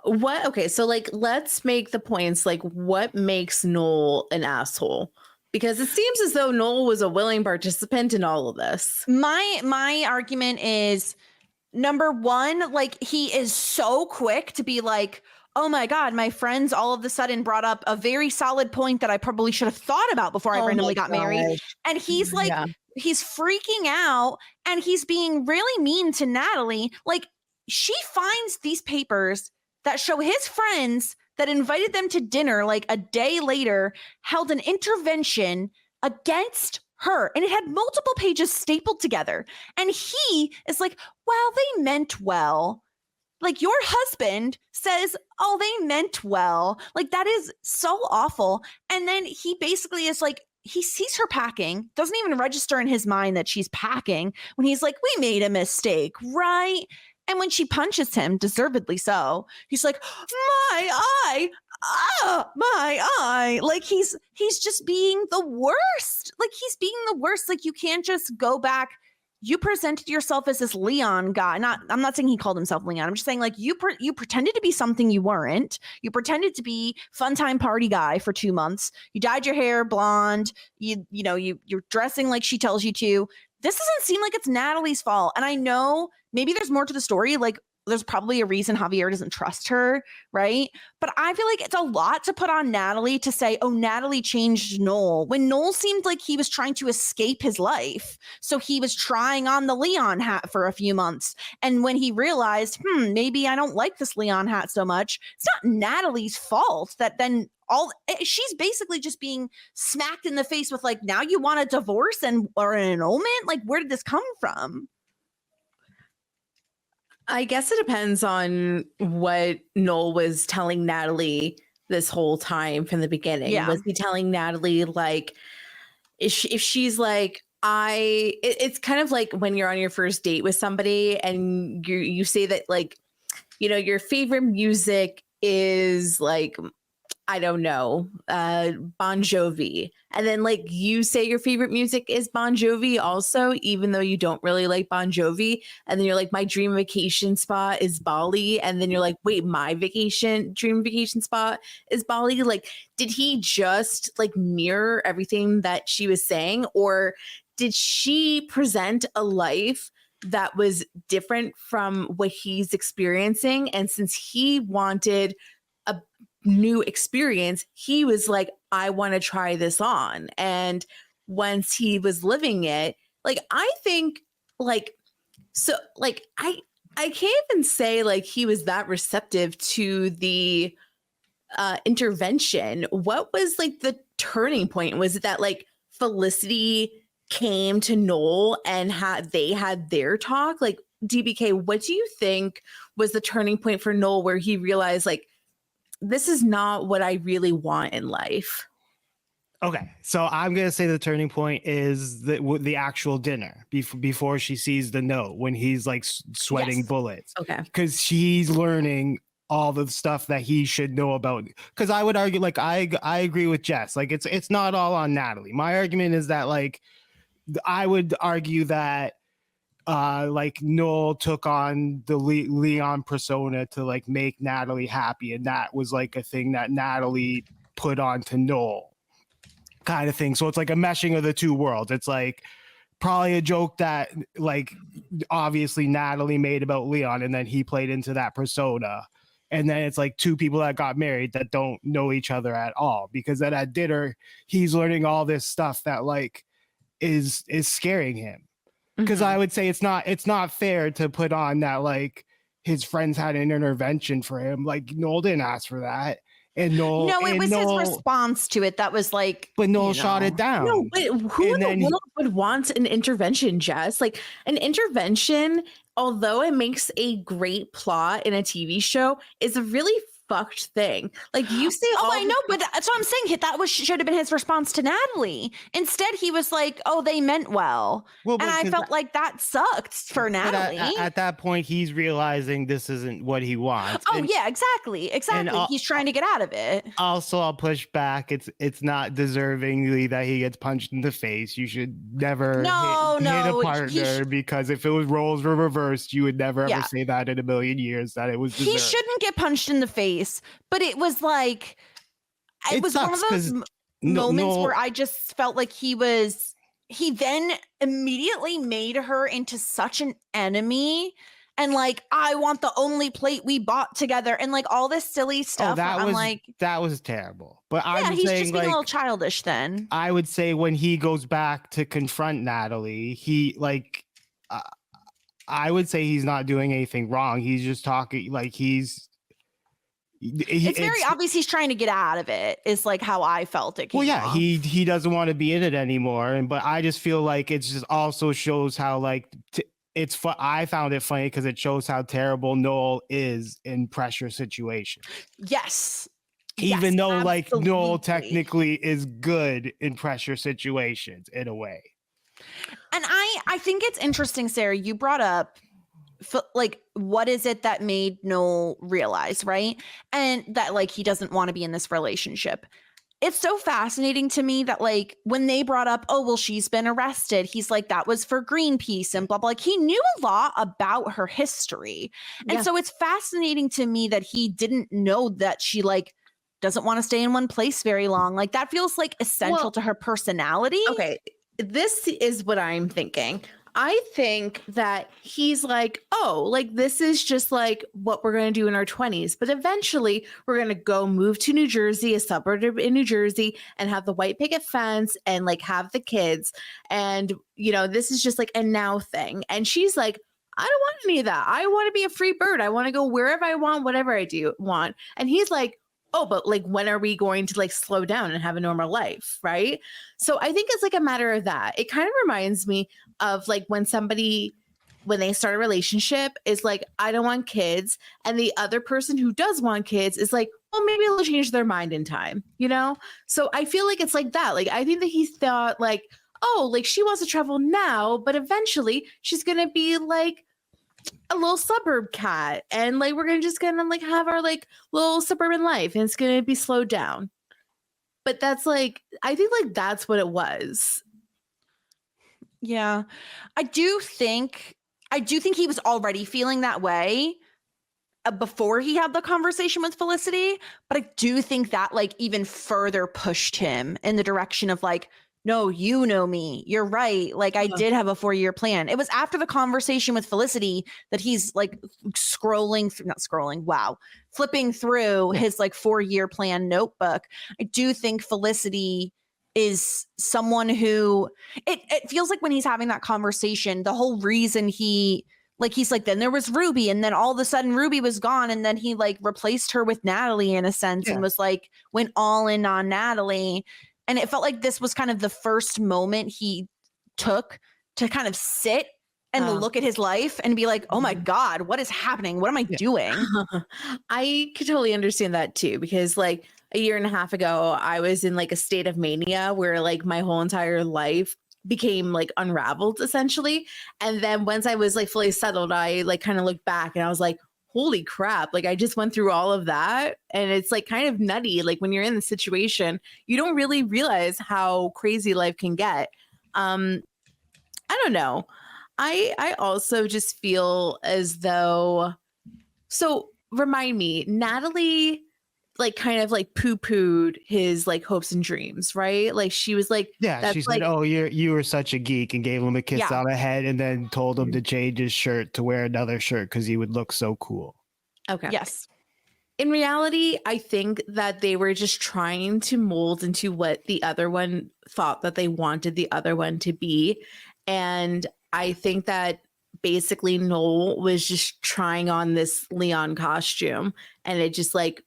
Okay, so like let's make the points. Like what makes Noel an asshole? Because it seems as though Noel was a willing participant in all of this. My argument is, number one, like he is so quick to be like, oh my God, my friends all of a sudden brought up a very solid point that I probably should have thought about before I randomly got married. And he's like, he's freaking out and he's being really mean to Natalie. Like she finds these papers that show his friends that invited them to dinner like a day later held an intervention against her. And it had multiple pages stapled together. And he is like, well, they meant well. Like your husband says, oh, they meant well. Like that is so awful. And then he basically is like, he sees her packing, doesn't even register in his mind that she's packing when he's like, we made a mistake, right? And when she punches him, deservedly so, he's like, my eye, my eye. Like he's just being the worst. Like he's being the worst. Like you can't just go back. You presented yourself as this Leon guy. I'm not saying he called himself Leon. I'm just saying like you pretended to be something you weren't. You pretended to be fun time party guy for 2 months. You dyed your hair blonde. You're dressing like she tells you to. This doesn't seem like it's Natalie's fault. And I know maybe there's more to the story. Like there's probably a reason Javier doesn't trust her, right? But I feel like it's a lot to put on Natalie to say, oh, Natalie changed Noel, when Noel seemed like he was trying to escape his life. So he was trying on the Leon hat for a few months. And when he realized, maybe I don't like this Leon hat so much, it's not Natalie's fault that then she's basically just being smacked in the face with like, now you want a divorce or an annulment? Like, where did this come from? I guess it depends on what Noel was telling Natalie this whole time from the beginning. Yeah. Was he telling Natalie like, if she's like, it's kind of like when you're on your first date with somebody and you say that like, your favorite music is like, I don't know, Bon Jovi. And then like you say your favorite music is Bon Jovi also, even though you don't really like Bon Jovi. And then you're like, my dream vacation spot is Bali. And then you're like, wait, my dream vacation spot is Bali. Like, did he just like mirror everything that she was saying? Or did she present a life that was different from what he's experiencing? And since he wanted a new experience, he was like, I want to try this on. And once he was living it, like I think like So like I can't even say like he was that receptive to the intervention. What was like the turning point? Was it that like Felicity came to Noel and they had their talk? Like, DBK, what do you think was the turning point for Noel where he realized like this is not what I really want in life? Okay, so I'm gonna say the turning point is the actual dinner before she sees the note, when he's like sweating Yes. bullets. Okay. Because she's learning all the stuff that he should know about. Because I would argue, like I agree with Jess, like it's not all on Natalie. My argument is that like I would argue that like Noel took on the Leon persona to like make Natalie happy, and that was like a thing that Natalie put onto Noel, kind of thing. So it's like a meshing of the two worlds. It's like probably a joke that like obviously Natalie made about Leon, and then he played into that persona. And then it's like two people that got married that don't know each other at all, because at that dinner he's learning all this stuff that like is scaring him. Because I would say it's not fair to put on that like his friends had an intervention for him. Like Noel didn't ask for that. And Noel, No, it was Noel, his response to it that was like, but Noel you shot know. it down. No, but who in And the then world would want an intervention, Jess? Like an intervention, although it makes a great plot in a TV show, is a really fucked thing. Like you say, Oh, I know, but that's what I'm saying. That should have been his response to Natalie. Instead, he was like, "Oh, they meant well," Well, and I felt like that sucked for Natalie. At that point, he's realizing this isn't what he wants. Oh, yeah, exactly. He's trying to get out of it. Also, I'll push back. It's not deservingly that he gets punched in the face. You should never hit a partner, because if it was roles were reversed, you would never ever say that in a million years that it was deserved. He shouldn't get punched in the face, but it was like it was one of those moments where I just felt like he then immediately made her into such an enemy, and like, I want the only plate we bought together, and like all this silly stuff. That was terrible. But yeah, he's just being a little childish then. I would say when he goes back to confront Natalie, he like I would say he's not doing anything wrong. He's just talking like it's very obvious he's trying to get out of it, is like how I felt it. He doesn't want to be in it anymore. But I just feel like it just also shows how like I found it funny because it shows how terrible Noel is in pressure situations. Yes. Even though absolutely. like Noel technically is good in pressure situations in a way. And I think it's interesting, Sarah, you brought up like, what is it that made Noel realize, right? And that like he doesn't want to be in this relationship. It's so fascinating to me that like when they brought up, oh, well, she's been arrested, he's like, that was for Greenpeace and blah, blah. Like he knew a lot about her history. And so it's fascinating to me that he didn't know that she like doesn't want to stay in one place very long. Like that feels like essential to her personality. Okay, this is what I'm thinking. I think that he's like, oh, like this is just like what we're going to do in our 20s. But eventually we're going to go move to New Jersey, a suburb in New Jersey, and have the white picket fence and like have the kids. And, you know, this is just like a now thing. And she's like, I don't want any of that. I want to be a free bird. I want to go wherever I want, whatever I do want. And he's like, oh, but like, when are we going to like slow down and have a normal life? Right. So I think it's like a matter of that. It kind of reminds me of like when they start a relationship is like, I don't want kids. And the other person who does want kids is like, well, maybe they'll change their mind in time, you know? So I feel like it's like that. Like, I think that he thought like, oh, like she wants to travel now, but eventually she's going to be like a little suburb cat, and like we're gonna like have our like little suburban life, and it's gonna be slowed down. But that's like, I think like that's what it was. Yeah, I do think he was already feeling that way before he had the conversation with Felicity, but I do think that like even further pushed him in the direction of like, no, you know me. You're right. Like I did have a 4-year plan. It was after the conversation with Felicity that he's like flipping through his like 4-year plan notebook. I do think Felicity is someone who it feels like when he's having that conversation, the whole reason he like he's like, then there was Ruby, and then all of a sudden Ruby was gone, and then he like replaced her with Natalie in a sense, and was like went all in on Natalie. And it felt like this was kind of the first moment he took to kind of sit and look at his life and be like, oh my God, what is happening? What am I doing? I could totally understand that too, because like a year and a half ago, I was in like a state of mania where like my whole entire life became like unraveled essentially. And then once I was like fully settled, I like kind of looked back and I was like, holy crap, like I just went through all of that. And it's like kind of nutty. Like when you're in the situation, you don't really realize how crazy life can get. I don't know. I also just feel as though, so remind me, Natalie like kind of like poo-pooed his like hopes and dreams, right? Like she was like, she said, oh, you were such a geek, and gave him a kiss on the head, and then told him to change his shirt to wear another shirt because he would look so cool. Okay. Yes. In reality, I think that they were just trying to mold into what the other one thought that they wanted the other one to be. And I think that basically Noel was just trying on this Leon costume, and it just like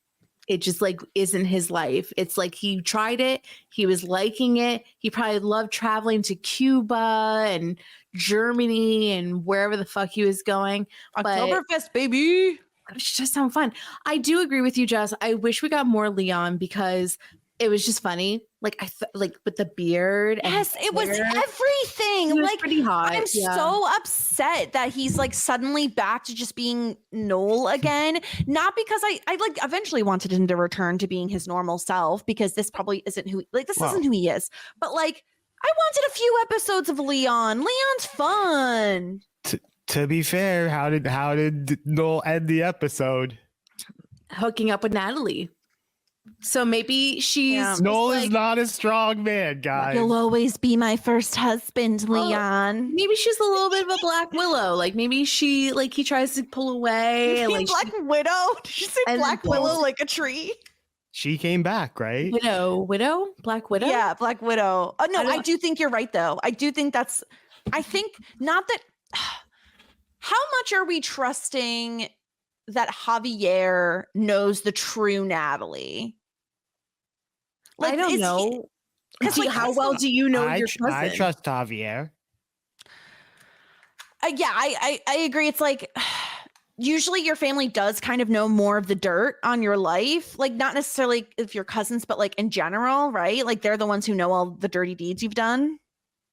isn't his life. It's like he tried it, he was liking it, he probably loved traveling to Cuba and Germany and wherever the fuck he was going. Oktoberfest, baby. It just sound fun. I do agree with you, Jess. I wish we got more Leon because it was just funny. Like like with the beard. Yes, it was everything. It was like pretty hot. I'm so upset that he's like suddenly back to just being Noel again. Not because I like eventually wanted him to return to being his normal self, because this probably isn't who isn't who he is. But like I wanted a few episodes of Leon. Leon's fun. To be fair, how did Noel end the episode? Hooking up with Natalie. So maybe she's Noel is not a strong man, guys. You'll always be my first husband, Leon. Maybe she's a little bit of a Black Willow. Like maybe she like he tries to pull away. You mean like Black Widow? Did you say Black Willow like a tree? She came back, right? Widow? Black Widow? Yeah, Black Widow. Oh no, I do think you're right though. I do think I think not that. How much are we trusting that Javier knows the true Natalie? Like, I don't know. Like, how well do you know your cousin? I trust Javier. Yeah, I agree. It's like usually your family does kind of know more of the dirt on your life. Like not necessarily if you're cousins, but like in general, right? Like they're the ones who know all the dirty deeds you've done.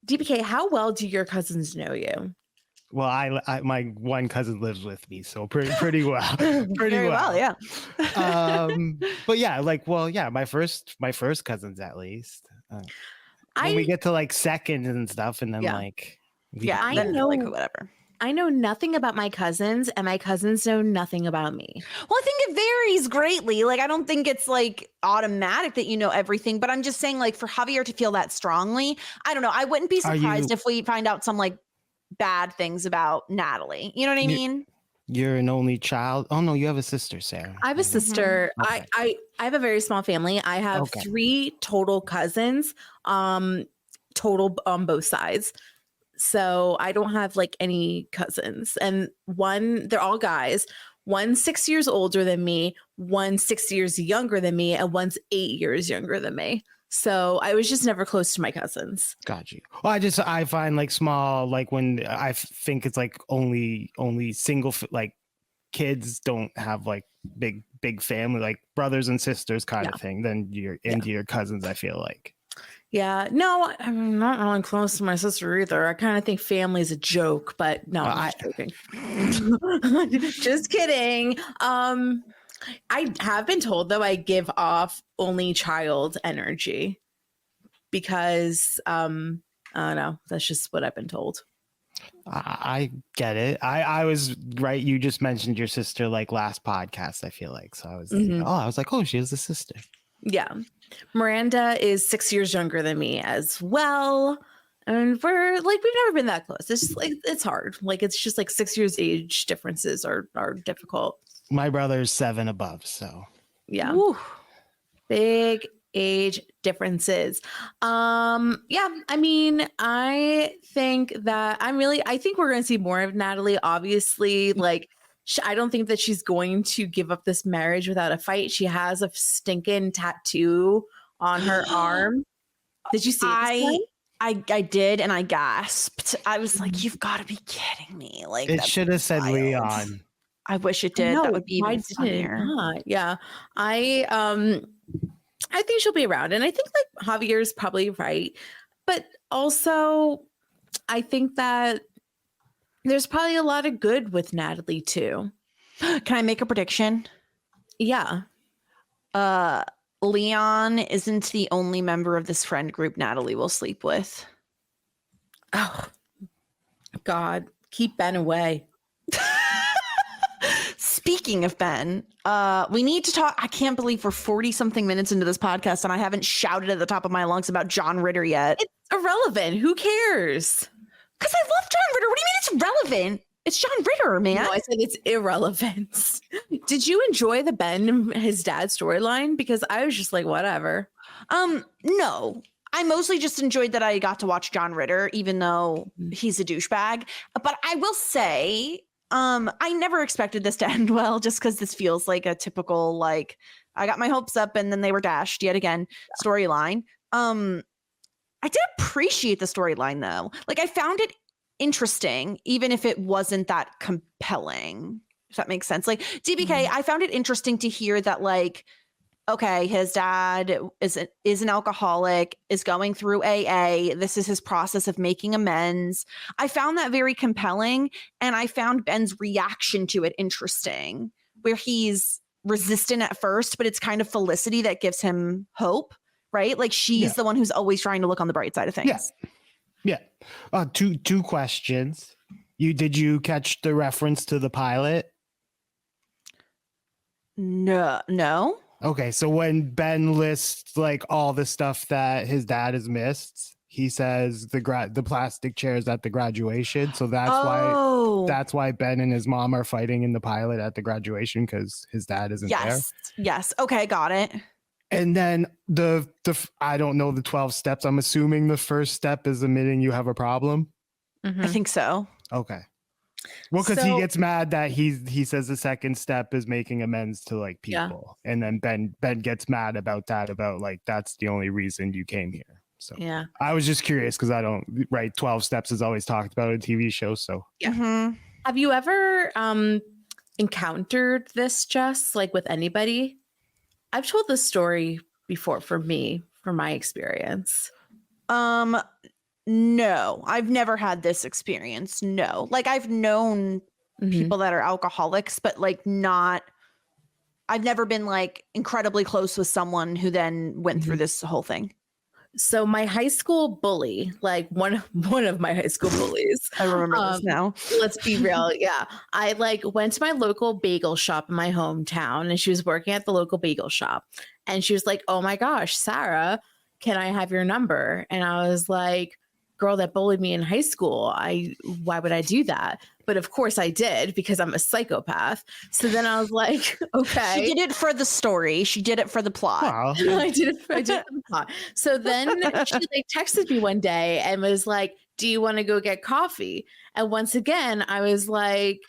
DPK, how well do your cousins know you? Well, I my one cousin lives with me, so pretty well. Very well, yeah. But yeah, like, well, yeah, my first cousins at least. When we get to like second and stuff, and then like, I know like whatever. I know nothing about my cousins, and my cousins know nothing about me. Well, I think it varies greatly. Like, I don't think it's like automatic that you know everything, but I'm just saying, like, for Javier to feel that strongly, I don't know. I wouldn't be surprised if we find out some like bad things about Natalie. You know what I mean? You're an only child. Oh no, you have a sister, Sarah. I have a sister. Okay. I have a very small family. I have 3 total cousins, total on both sides. So I don't have like any cousins, and they're all guys. One's 6 years older than me, one's 6 years younger than me, and one's 8 years younger than me. So I was just never close to my cousins. Got you. Well, I find like small, like when I think it's like only single, like kids don't have like big family, like brothers and sisters kind of thing. Then you're into your cousins, I feel like. Yeah, no, I'm not really close to my sister either. I kind of think family is a joke, but no, I'm joking. Just kidding. I have been told though I give off only child energy because I don't know. That's just what I've been told. I get it. I was right. You just mentioned your sister like last podcast, I feel like. So I was oh, she has a sister. Yeah. Miranda is 6 years younger than me as well. And we've never been that close. It's just like, it's hard. Like, it's just like 6 years age differences are difficult. My brother's 7 above. So yeah. Woo. Big age differences. Yeah, I mean, I think that I think we're going to see more of Natalie. Obviously, like, I don't think that she's going to give up this marriage without a fight. She has a stinking tattoo on her arm. Did you see it? I did, and I gasped. I was like, "You've got to be kidding me!" Like, It that's should have said wild. Leon. I wish it did. That would be why even did it funnier. not? Yeah, I think she'll be around, and I think like Javier's probably right, but also I think that there's probably a lot of good with Natalie too. Can I make a prediction? Yeah. Leon isn't the only member of this friend group Natalie will sleep with. Oh, God, keep Ben away. Speaking of Ben, we need to talk. I can't believe we're 40 something minutes into this podcast and I haven't shouted at the top of my lungs about John Ritter yet. It's irrelevant. Who cares? Because I love John Ritter. What do you mean it's relevant? It's John Ritter, man. No, I said it's irrelevant. Did you enjoy the Ben and his dad storyline? Because I was just like, whatever. No. I mostly just enjoyed that I got to watch John Ritter, even though he's a douchebag. But I will say, I never expected this to end well, just because this feels like a typical, like, I got my hopes up and then they were dashed yet again storyline. I did appreciate the storyline though. Like, I found it interesting, even if it wasn't that compelling, if that makes sense. Like, DBK, I found it interesting to hear that, like, okay, his dad is an alcoholic, is going through AA. This is his process of making amends. I found that very compelling, and I found Ben's reaction to it interesting, where he's resistant at first, but it's kind of Felicity that gives him hope, right? Like, she's the one who's always trying to look on the bright side of things. Yeah. Two questions. Did you catch the reference to the pilot? No. Okay, so when Ben lists like all the stuff that his dad has missed, he says the plastic chairs at the graduation. So that's why Ben and his mom are fighting in the pilot at the graduation, because his dad isn't there. Yes. Okay, got it. And then the I don't know the 12 steps. I'm assuming the first step is admitting you have a problem. I think so. Okay. Well, because he gets mad that he says the second step is making amends to like people, and then Ben gets mad about that, about like that's the only reason you came here. So yeah, I was just curious because I don't 12 steps is always talked about in TV shows. So Have you ever encountered this, Jess, like with anybody? I've told this story before from my experience. No, I've never had this experience. No, like I've known people that are alcoholics, but like I've never been like incredibly close with someone who then went through this whole thing. So my high school bully, like one of my high school bullies. I remember this now. Let's be real. Yeah. I like went to my local bagel shop in my hometown, and she was working at the local bagel shop, and she was like, "Oh my gosh, Sarah, can I have your number?" And I was like, "Girl that bullied me in high school, why would I do that?" But of course I did, because I'm a psychopath. So then I was like, okay. She did it for the story. She did it for the plot. wow. I did it for the plot. So then she like texted me one day and was like, "Do you want to go get coffee?" And once again, I was like,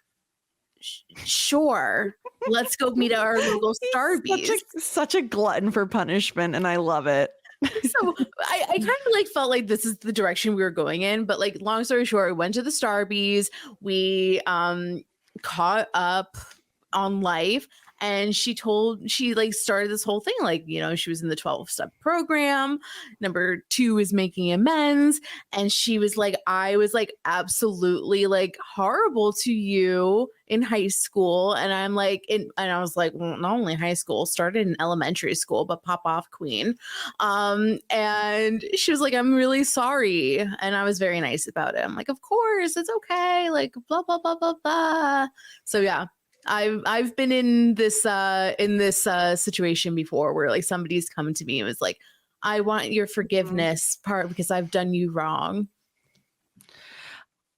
sure, let's go meet at our local Starbucks. Such a glutton for punishment, and I love it. So I kind of like felt like this is the direction we were going in, but like long story short, we went to the Starbucks, we caught up on life, and she like started this whole thing, like, you know, she was in the 12-step program. Number 2 is making amends, and she was like, I was like absolutely like horrible to you in high school. And I'm like, and I was like, well, not only high school, started in elementary school, but pop off queen. And she was like, "I'm really sorry." And I was very nice about it. I'm like, "Of course, it's okay." Like blah, blah, blah, blah, blah. So yeah, I've been in this situation before where like somebody's come to me and was like, "I want your forgiveness part because I've done you wrong."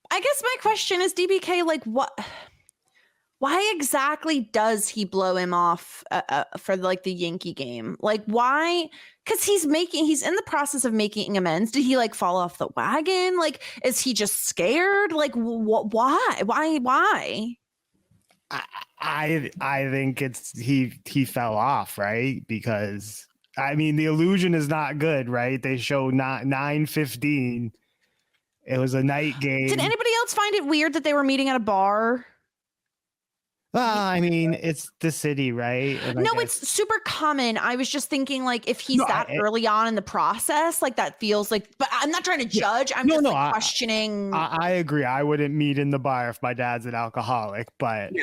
I guess my question is, DBK, like why exactly does he blow him off for like the Yankee game? Like why? Because he's in the process of making amends. Did he like fall off the wagon? Like, is he just scared? Like, why? I think it's he fell off, right? Because I mean the illusion is not good, right? They show 9:15. It was a night game. Did anybody else find it weird that they were meeting at a bar? I mean, it's the city, right? And No, it's super common. I was just thinking, like, if he's early on in the process, like that feels like. But I'm not trying to judge. I'm just questioning. I agree. I wouldn't meet in the bar if my dad's an alcoholic, but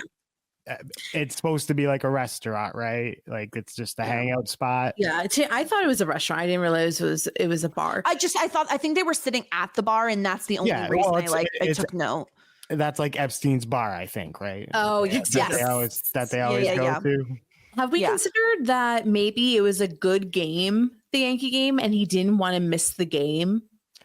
it's supposed to be like a restaurant, right? Like it's just a hangout spot. Yeah, I thought it was a restaurant. I didn't realize it was a bar. I think they were sitting at the bar, and that's the only reason I took note. That's like Epstein's bar, I think, right? Oh, yes. That they always go to. Have we considered that maybe it was a good game, the Yankee game, and he didn't want to miss the game?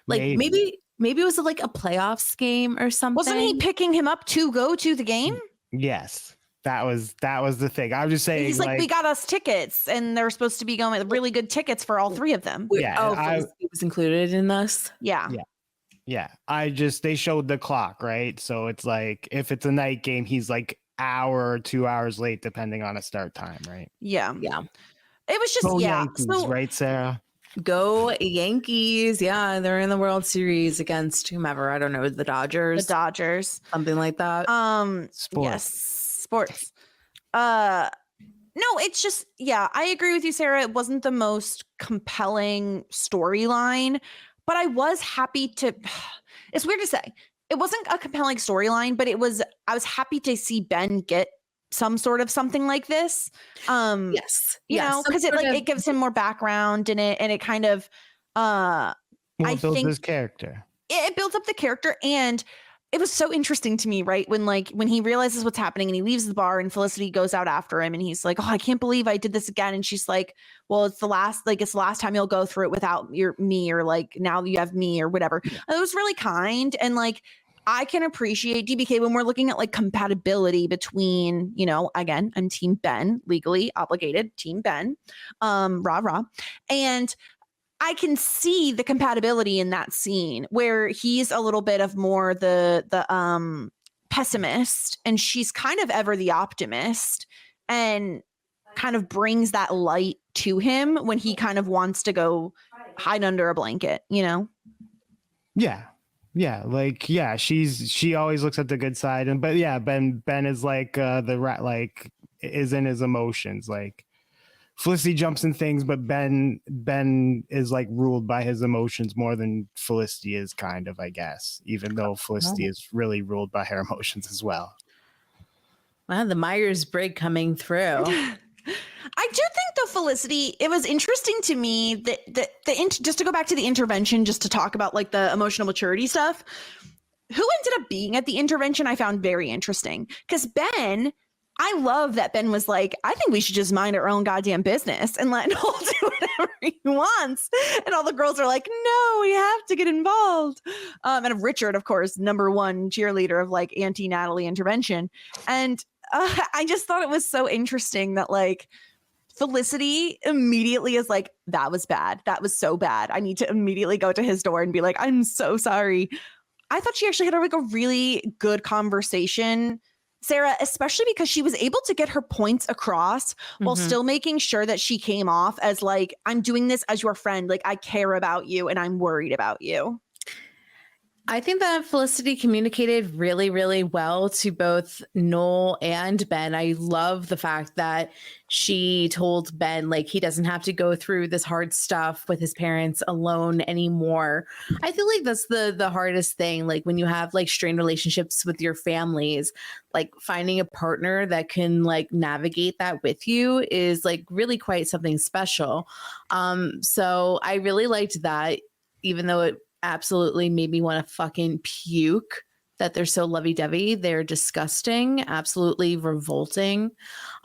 Like maybe it was like a playoffs game or something. Wasn't he picking him up to go to the game? Yes. That was the thing. I was just saying, he's like, we got us tickets, and they're supposed to be going with really good tickets for all three of them. It was included in this. Yeah. They showed the clock, right? So it's like if it's a night game, he's like hour or 2 hours late, depending on a start time, right? Yeah. It was just Yankees, right, Sarah? Go Yankees. Yeah, they're in the World Series against whomever. I don't know, the Dodgers. Something like that. Sports. Yes, sports. No, it's just, I agree with you, Sarah. It wasn't the most compelling storyline, but I was happy to, it's weird to say. It wasn't a compelling storyline, but I was happy to see Ben get some sort of something like this. Yes. You know, because it gives him more background in it, and it kind of it builds his character. It builds up the character, and it was so interesting to me, right? When he realizes what's happening and he leaves the bar and Felicity goes out after him and he's like, oh, I can't believe I did this again. And she's like, well, it's the last time you'll go through it without me, or like now you have me or whatever. Yeah. It was really kind. And like, I can appreciate DBK when we're looking at like compatibility between, you know, again, I'm team Ben, legally obligated, team Ben, rah. And I can see the compatibility in that scene where he's a little bit of more the pessimist, and she's kind of ever the optimist, and kind of brings that light to him when he kind of wants to go hide under a blanket, you know? Yeah. She always looks at the good side, Ben is like is in his emotions, like. Felicity jumps in things, but Ben is like ruled by his emotions more than Felicity is, kind of, I guess, even though Felicity is really ruled by her emotions as well. Wow, the Myers-Briggs coming through. I do think though, Felicity, it was interesting to me that just to go back to the intervention, just to talk about like the emotional maturity stuff, who ended up being at the intervention, I found very interesting, because Ben, I love that Ben was like, I think we should just mind our own goddamn business and let Noel do whatever he wants. And all the girls are like, no, we have to get involved. And Richard, of course, #1 cheerleader of like Anti-Natalie Intervention. And I just thought it was so interesting that like Felicity immediately is like, that was bad. That was so bad. I need to immediately go to his door and be like, I'm so sorry. I thought she actually had like a really good conversation, Sarah, especially because she was able to get her points across while still making sure that she came off as like, I'm doing this as your friend. Like, I care about you and I'm worried about you. I think that Felicity communicated really, really well to both Noel and Ben. I love the fact that she told Ben, like, he doesn't have to go through this hard stuff with his parents alone anymore. I feel like that's the hardest thing. Like when you have like strained relationships with your families, like finding a partner that can like navigate that with you is like really quite something special. So I really liked that, even though it absolutely made me want to fucking puke that they're so lovey-dovey. They're disgusting, absolutely revolting.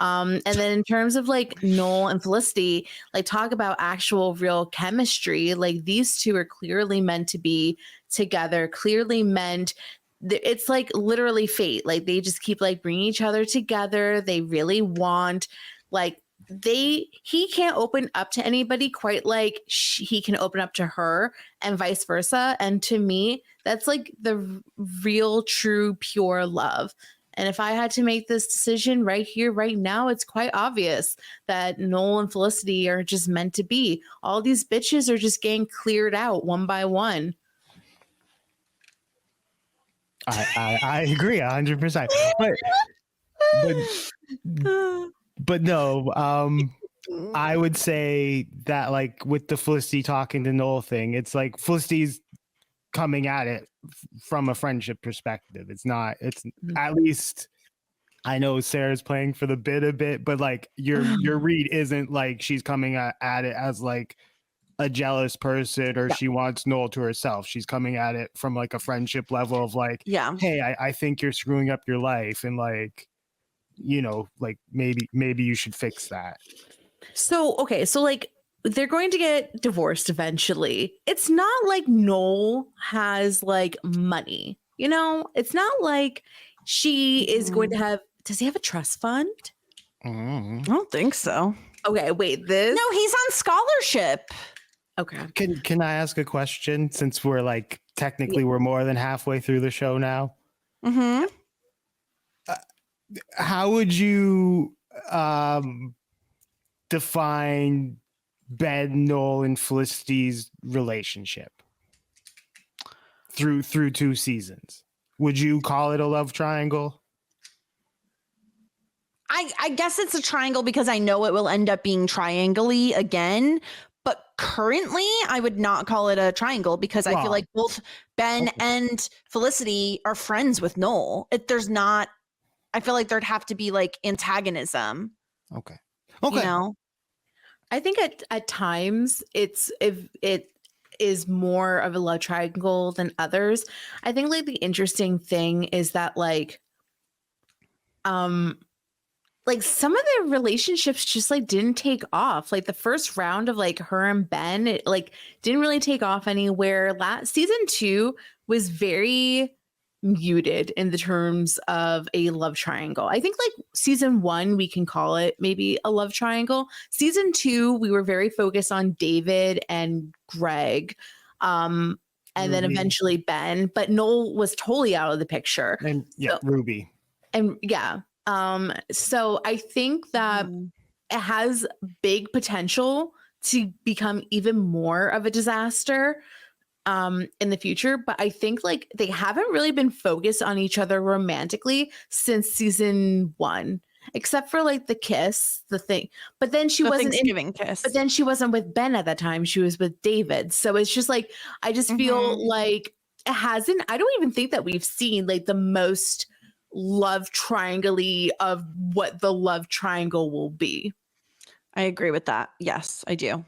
And then in terms of like Noel and Felicity, like talk about actual real chemistry, like these two are clearly meant to be together, clearly meant it's like literally fate. Like they just keep like bringing each other together. They really want like he can't open up to anybody quite like he can open up to her and vice versa. And to me, that's like the real, true, pure love. And if I had to make this decision right here, right now, it's quite obvious that Noel and Felicity are just meant to be. All these bitches are just getting cleared out one by one. I agree 100%. But no, I would say that like with the Felicity talking to Noel thing, it's like Felicity's coming at it from a friendship perspective. It's at least I know Sarah's playing for the bit a bit, but like your read isn't like she's coming at it as like a jealous person or she wants Noel to herself. She's coming at it from like a friendship level of like, hey, I think you're screwing up your life and like, you know, like maybe you should fix that. So, okay. So like they're going to get divorced eventually. It's not like Noel has like money, you know, it's not like she is going to have, does he have a trust fund? I don't think so. Okay. Wait, this? No, he's on scholarship. Okay. Can I ask a question since we're like technically we're more than halfway through the show now? Mm-hmm. How would you define Ben, Noel, and Felicity's relationship through 2 seasons? Would you call it a love triangle? I guess it's a triangle because I know it will end up being triangle-y again. But currently, I would not call it a triangle because I feel like both Ben and Felicity are friends with Noel. I feel like there'd have to be like antagonism. Okay. You know? I think at times if it is more of a love triangle than others. I think like the interesting thing is that like some of their relationships just like didn't take off. Like the first round of like her and Ben, it like didn't really take off anywhere. Season 2 was very muted in the terms of a love triangle. I think like season 1, we can call it maybe a love triangle. Season 2, we were very focused on David and Greg. And then eventually Ben, but Noel was totally out of the picture. And Ruby. And so I think that it has big potential to become even more of a disaster in the future. But I think like they haven't really been focused on each other romantically since season 1, except for like the kiss, the thing. But then she wasn't Thanksgiving kiss. But then she wasn't with Ben at that time. She was with David. So it's just like, I just feel like it hasn't, I don't even think that we've seen like the most love triangle-y of what the love triangle will be. I agree with that. Yes, I do.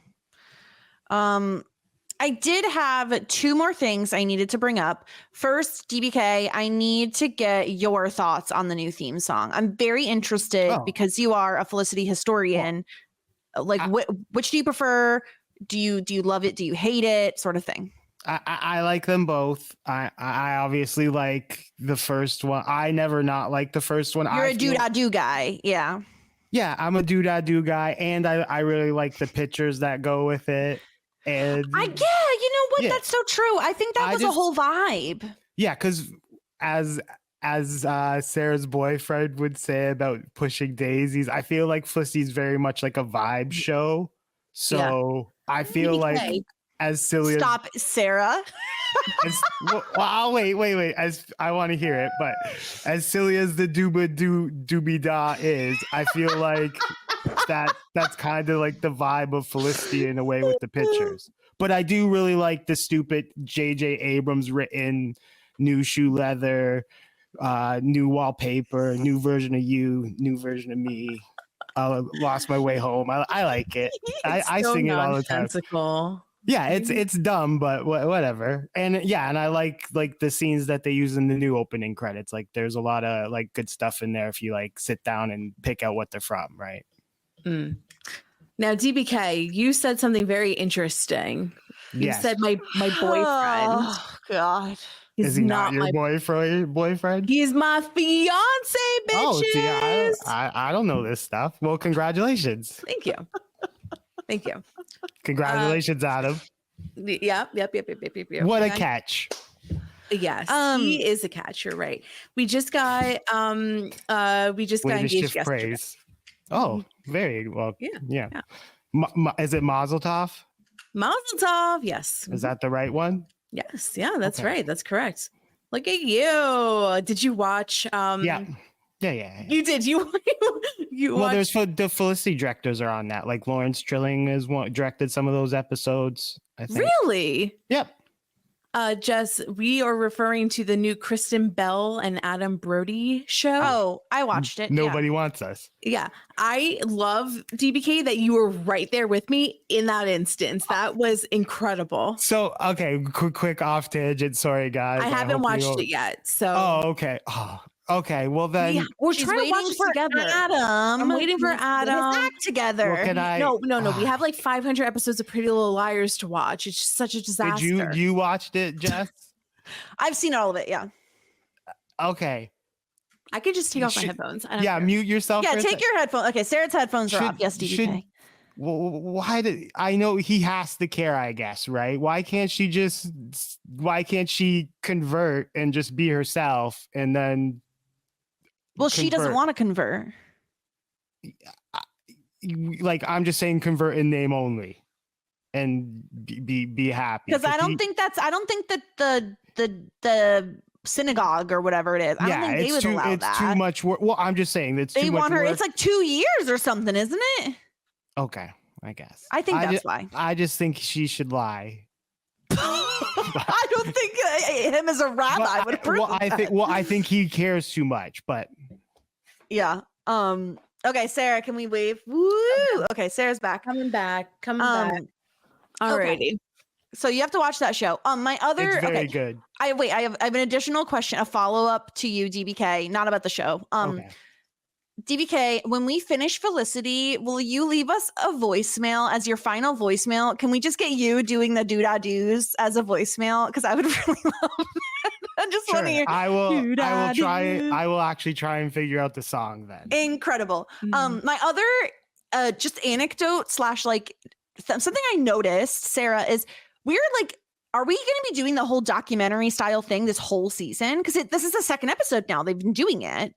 I did have 2 more things I needed to bring up. First, DBK, I need to get your thoughts on the new theme song. I'm very interested because you are a Felicity historian. Which do you prefer? Do you love it? Do you hate it? Sort of thing. I like them both. I obviously like the first one. I never not like the first one. You're a do-da-do guy. Yeah. Yeah, I'm a do-da-do guy. And I really like the pictures that go with it. And you know what? Yeah. That's so true. I think that was a whole vibe. Yeah, because as Sarah's boyfriend would say about pushing daisies, I feel like Felicity's very much like a vibe show. So I feel like as silly Stop, Sarah. I'll wait. As I want to hear it, but as silly as the doobie da is, I feel like that's kind of like the vibe of Felicity in a way with the pictures. But I do really like the stupid J.J. Abrams written new shoe leather, new wallpaper, new version of you, new version of me. Lost my way home. I like it. I sing it all the time. Yeah, it's dumb, but whatever. And and I like the scenes that they use in the new opening credits. Like there's a lot of like good stuff in there if you like sit down and pick out what they're from, right? Now, DBK, you said something very interesting. You said my boyfriend. Oh God. He's Is he not your boyfriend? He's my fiance, bitches. Oh, see, I don't know this stuff. Well, congratulations. Thank you. Thank you. Congratulations, Adam. Yep. What a catch. Yes, he is a catch. You're right. We just got engaged yesterday. Praise. Oh, very well. Yeah. Is it Mazel Tov? Mazel Tov. Yes. Is that the right one? Yes. Yeah, that's right. That's correct. Look at you. Did you watch? Yeah. You did. You well, watched... there's the Felicity directors are on that. Like Lawrence Trilling is directed some of those episodes, I think. Really? Yep. Jess, we are referring to the new Kristen Bell and Adam Brody show. Oh, I watched it. Nobody wants us. Yeah. I love DBK that you were right there with me in that instance. That was incredible. So, okay, quick off tangent. Sorry, guys. I haven't watched it yet. So. Oh, okay. Okay. Well, then we're trying to watch it together. Adam. I'm waiting for Adam. Get back together. Well, No. We have like 500 episodes of Pretty Little Liars to watch. It's just such a disaster. Did you watched it, Jess? I've seen all of it. Yeah. Okay. I could just take off my headphones. Mute yourself. Yeah, take your headphones. Okay, Sarah's headphones are off. Yes, DBK. Why I know he has to care, I guess, right? Why can't she convert and just be herself and then she doesn't want to convert. Like, I'm just saying convert in name only and be happy. Because I don't think that the synagogue or whatever it is. I don't think they would allow that. It's too much work. Well, I'm just saying that they want her. It's like 2 years or something, isn't it? Okay, I guess. I think that's why. I just think she should lie. I don't think him as a rabbi would approve. I think he cares too much, but yeah. Okay, Sarah, can we wave? Woo! Okay, Sarah's back. Coming back. Alrighty. Okay. So you have to watch that show. My other it's very good. I have an additional question, a follow-up to you, DBK, not about the show. Okay. DBK, when we finish Felicity, will you leave us a voicemail as your final voicemail? Can we just get you doing the doo-dah-doos as a voicemail? Because I would really love that. I just want to hear. I will try. I will actually try and figure out the song then. Incredible. My other just anecdote / like something I noticed, Sarah, is we're like, are we going to be doing the whole documentary style thing this whole season? Because this is the second episode now. They've been doing it.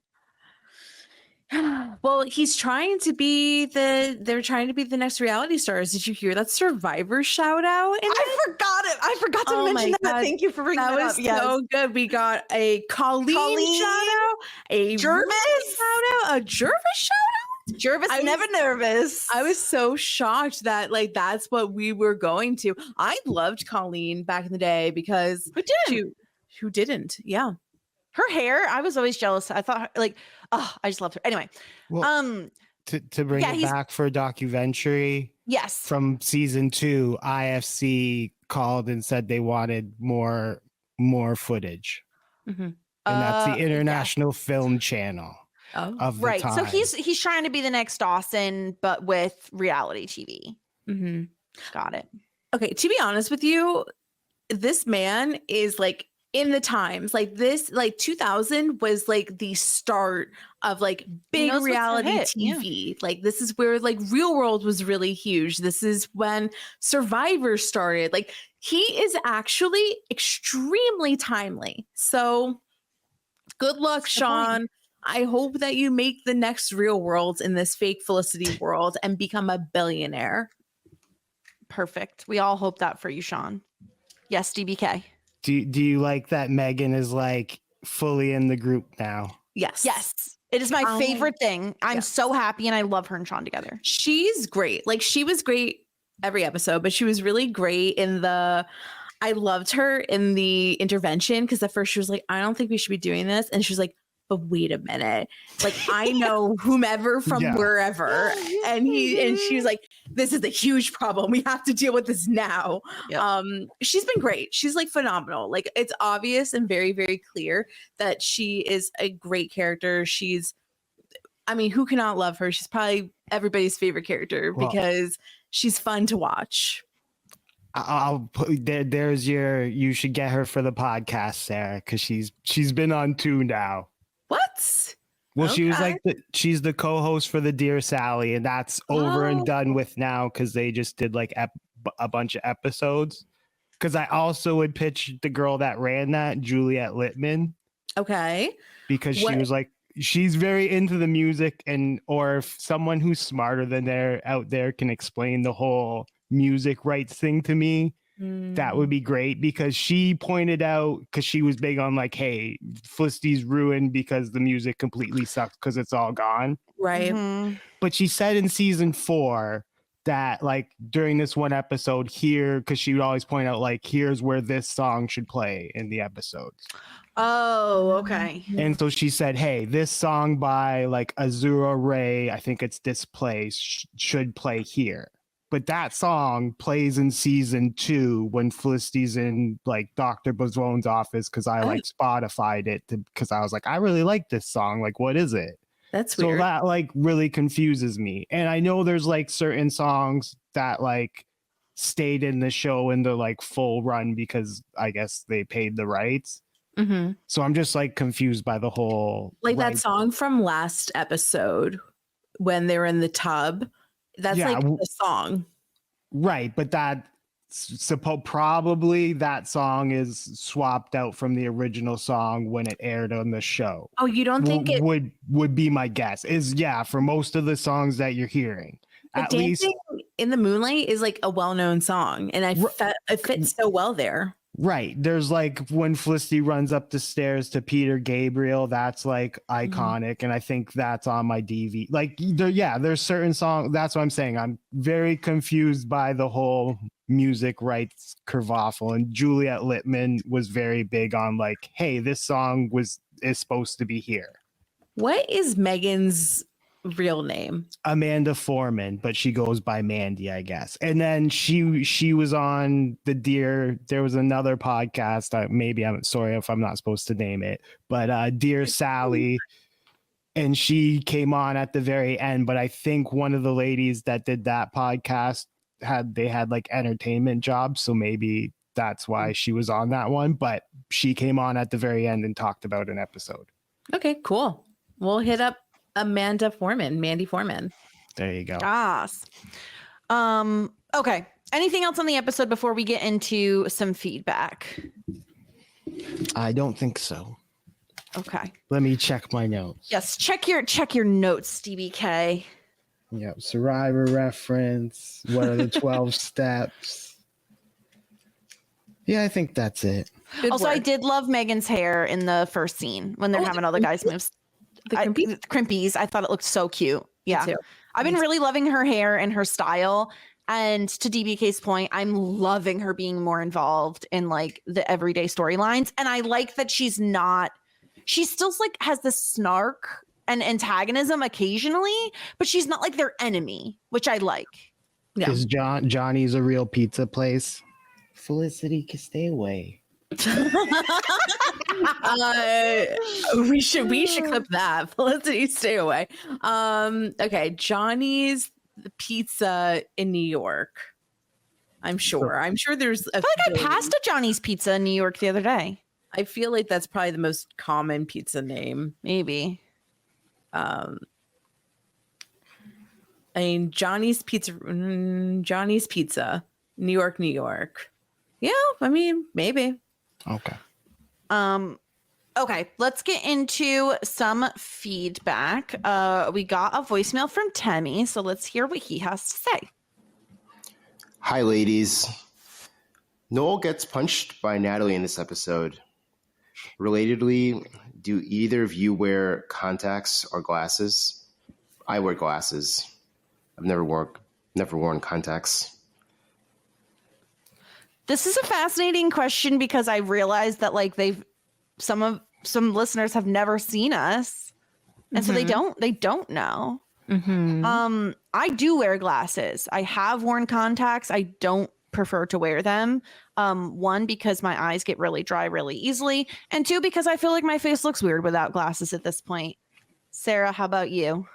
Well, they're trying to be the next reality stars. Did you hear that Survivor shout out? I forgot it. I forgot to mention that. God. Thank you for bringing that up. That was so good. We got a Colleen shout out, a Jervis shout out, a Jervis shout out. Jervis never nervous. I was so shocked that like that's what we were going to. I loved Colleen back in the day because who didn't? Yeah. Her hair, I was always jealous. I thought like, I just loved her. Anyway, to bring it back for a documentary. Yes. From season 2, IFC called and said they wanted more footage. Mm-hmm. And that's the International Film Channel. Of the time. So he's trying to be the next Dawson, but with reality TV. Mm-hmm. Got it. Okay, to be honest with you, this man is like in the times. Like this, like 2000 was like the start of like big reality TV. Yeah. Like this is where like Real World was really huge. This is when Survivor started. Like he is actually extremely timely. So good luck, Sean. I hope that you make the next Real World in this fake Felicity world and become a billionaire. Perfect. We all hope that for you, Sean. Yes, DBK. Do you like that Megan is like fully in the group now? Yes. It is my favorite thing. I'm so happy and I love her and Sean together. She's great. Like she was great every episode, but she was really great I loved her in the intervention because at first she was like, I don't think we should be doing this. And she was like, but wait a minute. Like I know whomever from wherever. And she was like, this is a huge problem. We have to deal with this now. Yep. She's been great. She's like phenomenal. Like it's obvious and very, very clear that she is a great character. Who cannot love her? She's probably everybody's favorite character because she's fun to watch. I'll put there's you should get her for the podcast, Sarah, because she's been on 2 now. What? Well, she was Okay. like she's the co-host for the Dear Sally, and that's over and done with now because they just did like a bunch of episodes. Because I also would pitch the girl that ran that, Juliet Littman, Okay. because she was like, she's very into the music, and or if someone who's smarter than they're out there can explain the whole music rights thing to me, that would be great. Because she pointed out, because she was big on like, hey, Felicity's ruined because the music completely sucks because it's all gone. Right. Mhm. But she said in season 4 that like during this one episode here, because she would always point out like, here's where this song should play in the episodes. Oh, okay. And so she said, hey, this song by like Azura Ray, I think it's Displaced, should play here. But that song plays in season 2 when Felicity's in like Dr. Bazzone's office, because I like Spotified it because I was like, I really like this song. Like, what is it? That's So weird. that like really confuses me. And I know there's like certain songs that like stayed in the show in the like full run because I guess they paid the rights. Mm-hmm. So I'm just like confused by the whole Like right. that song from last episode when they were in the tub. That's like the song. Right, but that probably that song is swapped out from the original song when it aired on the show. Oh, you don't think it would be my guess is for most of the songs that you're hearing. At least Dancing in the Moonlight is like a well-known song, and it fits so well there. Right. There's like when Felicity runs up the stairs to Peter Gabriel, that's like iconic. And I think that's on my DV. Like, there's certain songs. That's what I'm saying. I'm very confused by the whole music rights kerfuffle. And Juliet Littman was very big on like, hey, this song is supposed to be here. What is Megan's real name? Amanda Foreman, but she goes by Mandy, I guess. And then she was on there was another podcast, maybe I'm sorry if I'm not supposed to name it, but Dear Sally, and she came on at the very end. But I think one of the ladies that did that podcast had like entertainment jobs, so maybe that's why she was on that one. But she came on at the very end and talked about an episode. Okay, cool. We'll hit up Mandy Foreman. There you go. Okay. Anything else on the episode before we get into some feedback? I don't think so. Okay. Let me check my notes. Yes, check your notes, DBK. Yep. Survivor reference. What are the 12 steps? Yeah, I think that's it. Good also, work. I did love Megan's hair in the first scene when they're having all the guys move. The crimpies. I thought it looked so cute. Yeah. too. I've been really loving her hair and her style. And to DBK's point, I'm loving her being more involved in like the everyday storylines. And I like that she still like has this snark and antagonism occasionally, but she's not like their enemy, which I like. Yeah. Is Johnny's a real pizza place? Felicity can stay away. We should clip that. Felicity, stay away. Okay, Johnny's Pizza in New York. I'm sure there's I feel like I passed a Johnny's Pizza in New York the other day. I feel like that's probably the most common pizza name. Maybe. I mean, Johnny's Pizza, New York. Yeah, I mean, maybe. Okay. Okay, let's get into some feedback. We got a voicemail from Temmie, so let's hear what he has to say. Hi, ladies. Noel gets punched by Natalie in this episode. Relatedly, do either of you wear contacts or glasses? I wear glasses. I've never worn contacts. This is a fascinating question because I realized that like some listeners have never seen us, and so they don't know. Mm-hmm. I do wear glasses. I have worn contacts. I don't prefer to wear them. One, because my eyes get really dry really easily, and two, because I feel like my face looks weird without glasses at this point. Sarah, how about you?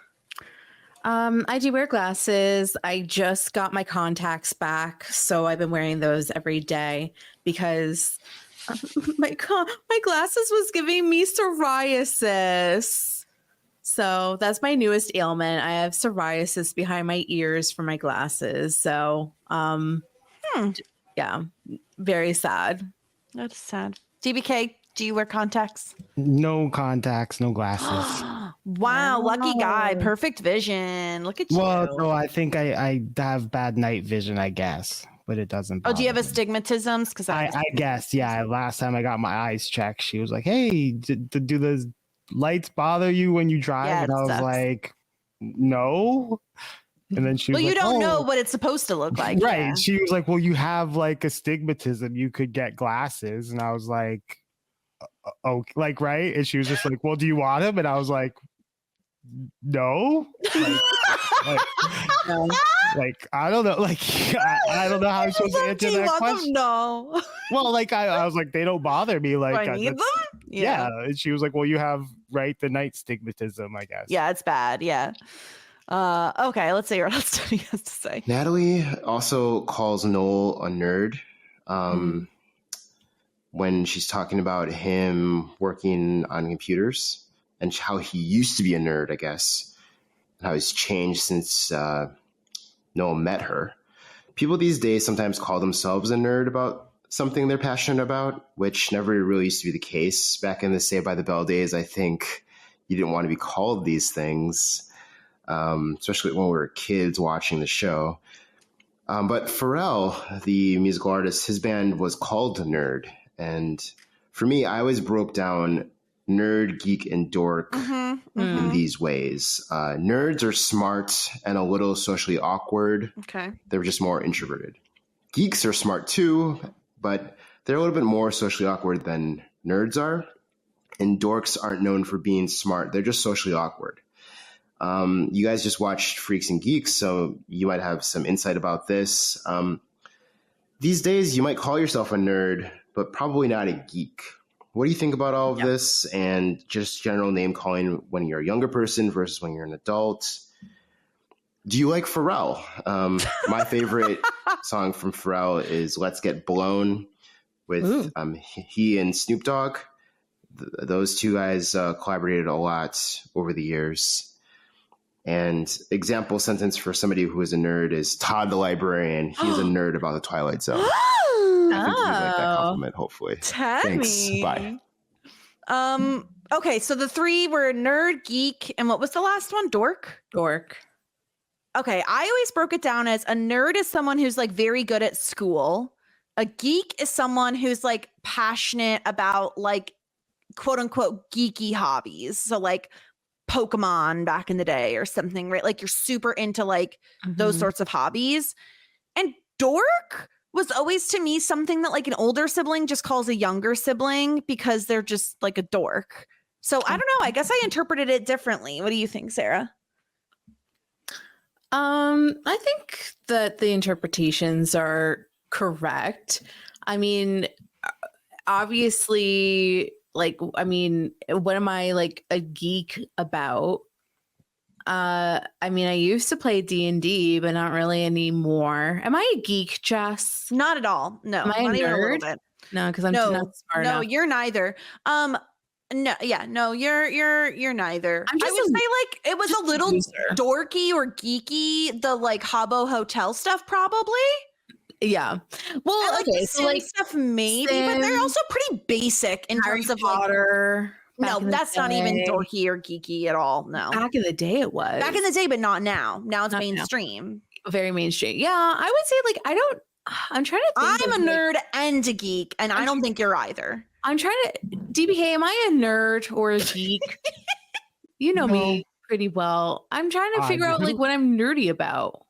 I do wear glasses. I just got my contacts back, so I've been wearing those every day because my glasses was giving me psoriasis. So that's my newest ailment. I have psoriasis behind my ears from my glasses. So, yeah, very sad. That's sad. DBK, do you wear contacts? No contacts, no glasses. Wow, lucky guy. Wow. Perfect vision. Look at you. Well, no, I think I have bad night vision, I guess, but it doesn't. Oh, do you have bother me. astigmatisms? Because I guess, yeah. Last time I got my eyes checked, she was like, "Hey, do the lights bother you when you drive?" Yeah, and it I was sucks. like, "No." And then she was well, you like, don't know "Oh." what it's supposed to look like. Right. Yeah. She was like, "Well, you have like astigmatism. You could get glasses." And I was like, "Oh, like, right?" And she was just like, "Well, do you want them?" And I was like, "No." Like, No. like, I don't know. Like, I don't know how I'm supposed to Do answer you that want them? question. No. Well, like, I was like, they don't bother me. Like, Do I need them? yeah. And she was like, "Well, you have the night stigmatism, I guess." Yeah, it's bad. Yeah. Okay, let's see what else Tony has to say. Natalie also calls Noel a nerd when she's talking about him working on computers and how he used to be a nerd, I guess, and how he's changed since Noel met her. People these days sometimes call themselves a nerd about something they're passionate about, which never really used to be the case. Back in the Saved by the Bell days, I think you didn't want to be called these things, especially when we were kids watching the show. But Pharrell, the musical artist, his band was called Nerd. And for me, I always broke down nerd, geek, and dork in these ways. Nerds are smart and a little socially awkward. Okay. They're just more introverted. Geeks are smart too, but they're a little bit more socially awkward than nerds are. And dorks aren't known for being smart. They're just socially awkward. You guys just watched Freaks and Geeks, so you might have some insight about this. These days, you might call yourself a nerd, but probably not a geek. What do you think about all of this and just general name calling when you're a younger person versus when you're an adult? Do you like Pharrell? My favorite song from Pharrell is Let's Get Blown with he and Snoop Dogg. Those two guys collaborated a lot over the years. And example sentence for somebody who is a nerd is Todd the librarian. He's a nerd about the Twilight Zone. I think you like that compliment, hopefully. Thanks. Bye. Okay, so the three were nerd, geek, and what was the last one? Dork? Dork. Okay, I always broke it down as a nerd is someone who's like very good at school. A geek is someone who's like passionate about like quote unquote geeky hobbies. So like Pokemon back in the day or something, right? Like you're super into like those sorts of hobbies. And dork was always to me something that like an older sibling just calls a younger sibling because they're just like a dork. So I don't know. I guess I interpreted it differently. What do you think, Sarah? I think that the interpretations are correct. I mean, obviously, like, I mean, what am I like a geek about? I mean, I used to play D&D, but not really anymore. Am I a geek, Jess? Not at all. No, Am I a not even a little nerd? bit. No, because I'm No, not smart no, enough. you're neither. No, yeah, no, you're neither. I'm I just would a- say like it was just a a little loser. dorky or geeky. The like Habbo Hotel stuff, probably. Yeah. Well, I like okay, the so Sim like stuff, maybe, but they're Sims, also pretty basic in Harry terms of like. Potter. No, back in the that's not even day. dorky or geeky at all. No, Back in the day, it was back in the day, but not now. Now it's Not now. mainstream. very mainstream. Yeah, I would say like I don't. I'm trying to think. I'm a of, like, nerd and a geek, and I don't think you're either. I'm trying to. DBK, am I a nerd or a geek? You know me pretty well. I'm trying to figure out like what I'm nerdy about.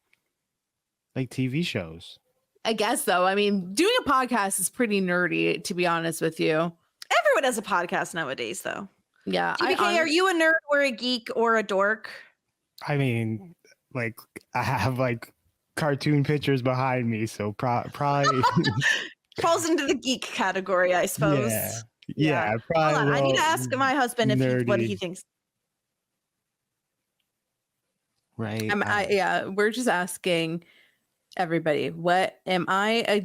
Like TV shows. I guess though. I mean, doing a podcast is pretty nerdy, to be honest with you. Everyone has a podcast nowadays, though. Yeah. DBK, are you a nerd or a geek or a dork? I mean, like, I have like cartoon pictures behind me, so probably. Falls into the geek category, I suppose. Yeah, probably. Hold on, I need to ask my husband if what he nerdy. thinks. right? We're just asking everybody, what am I a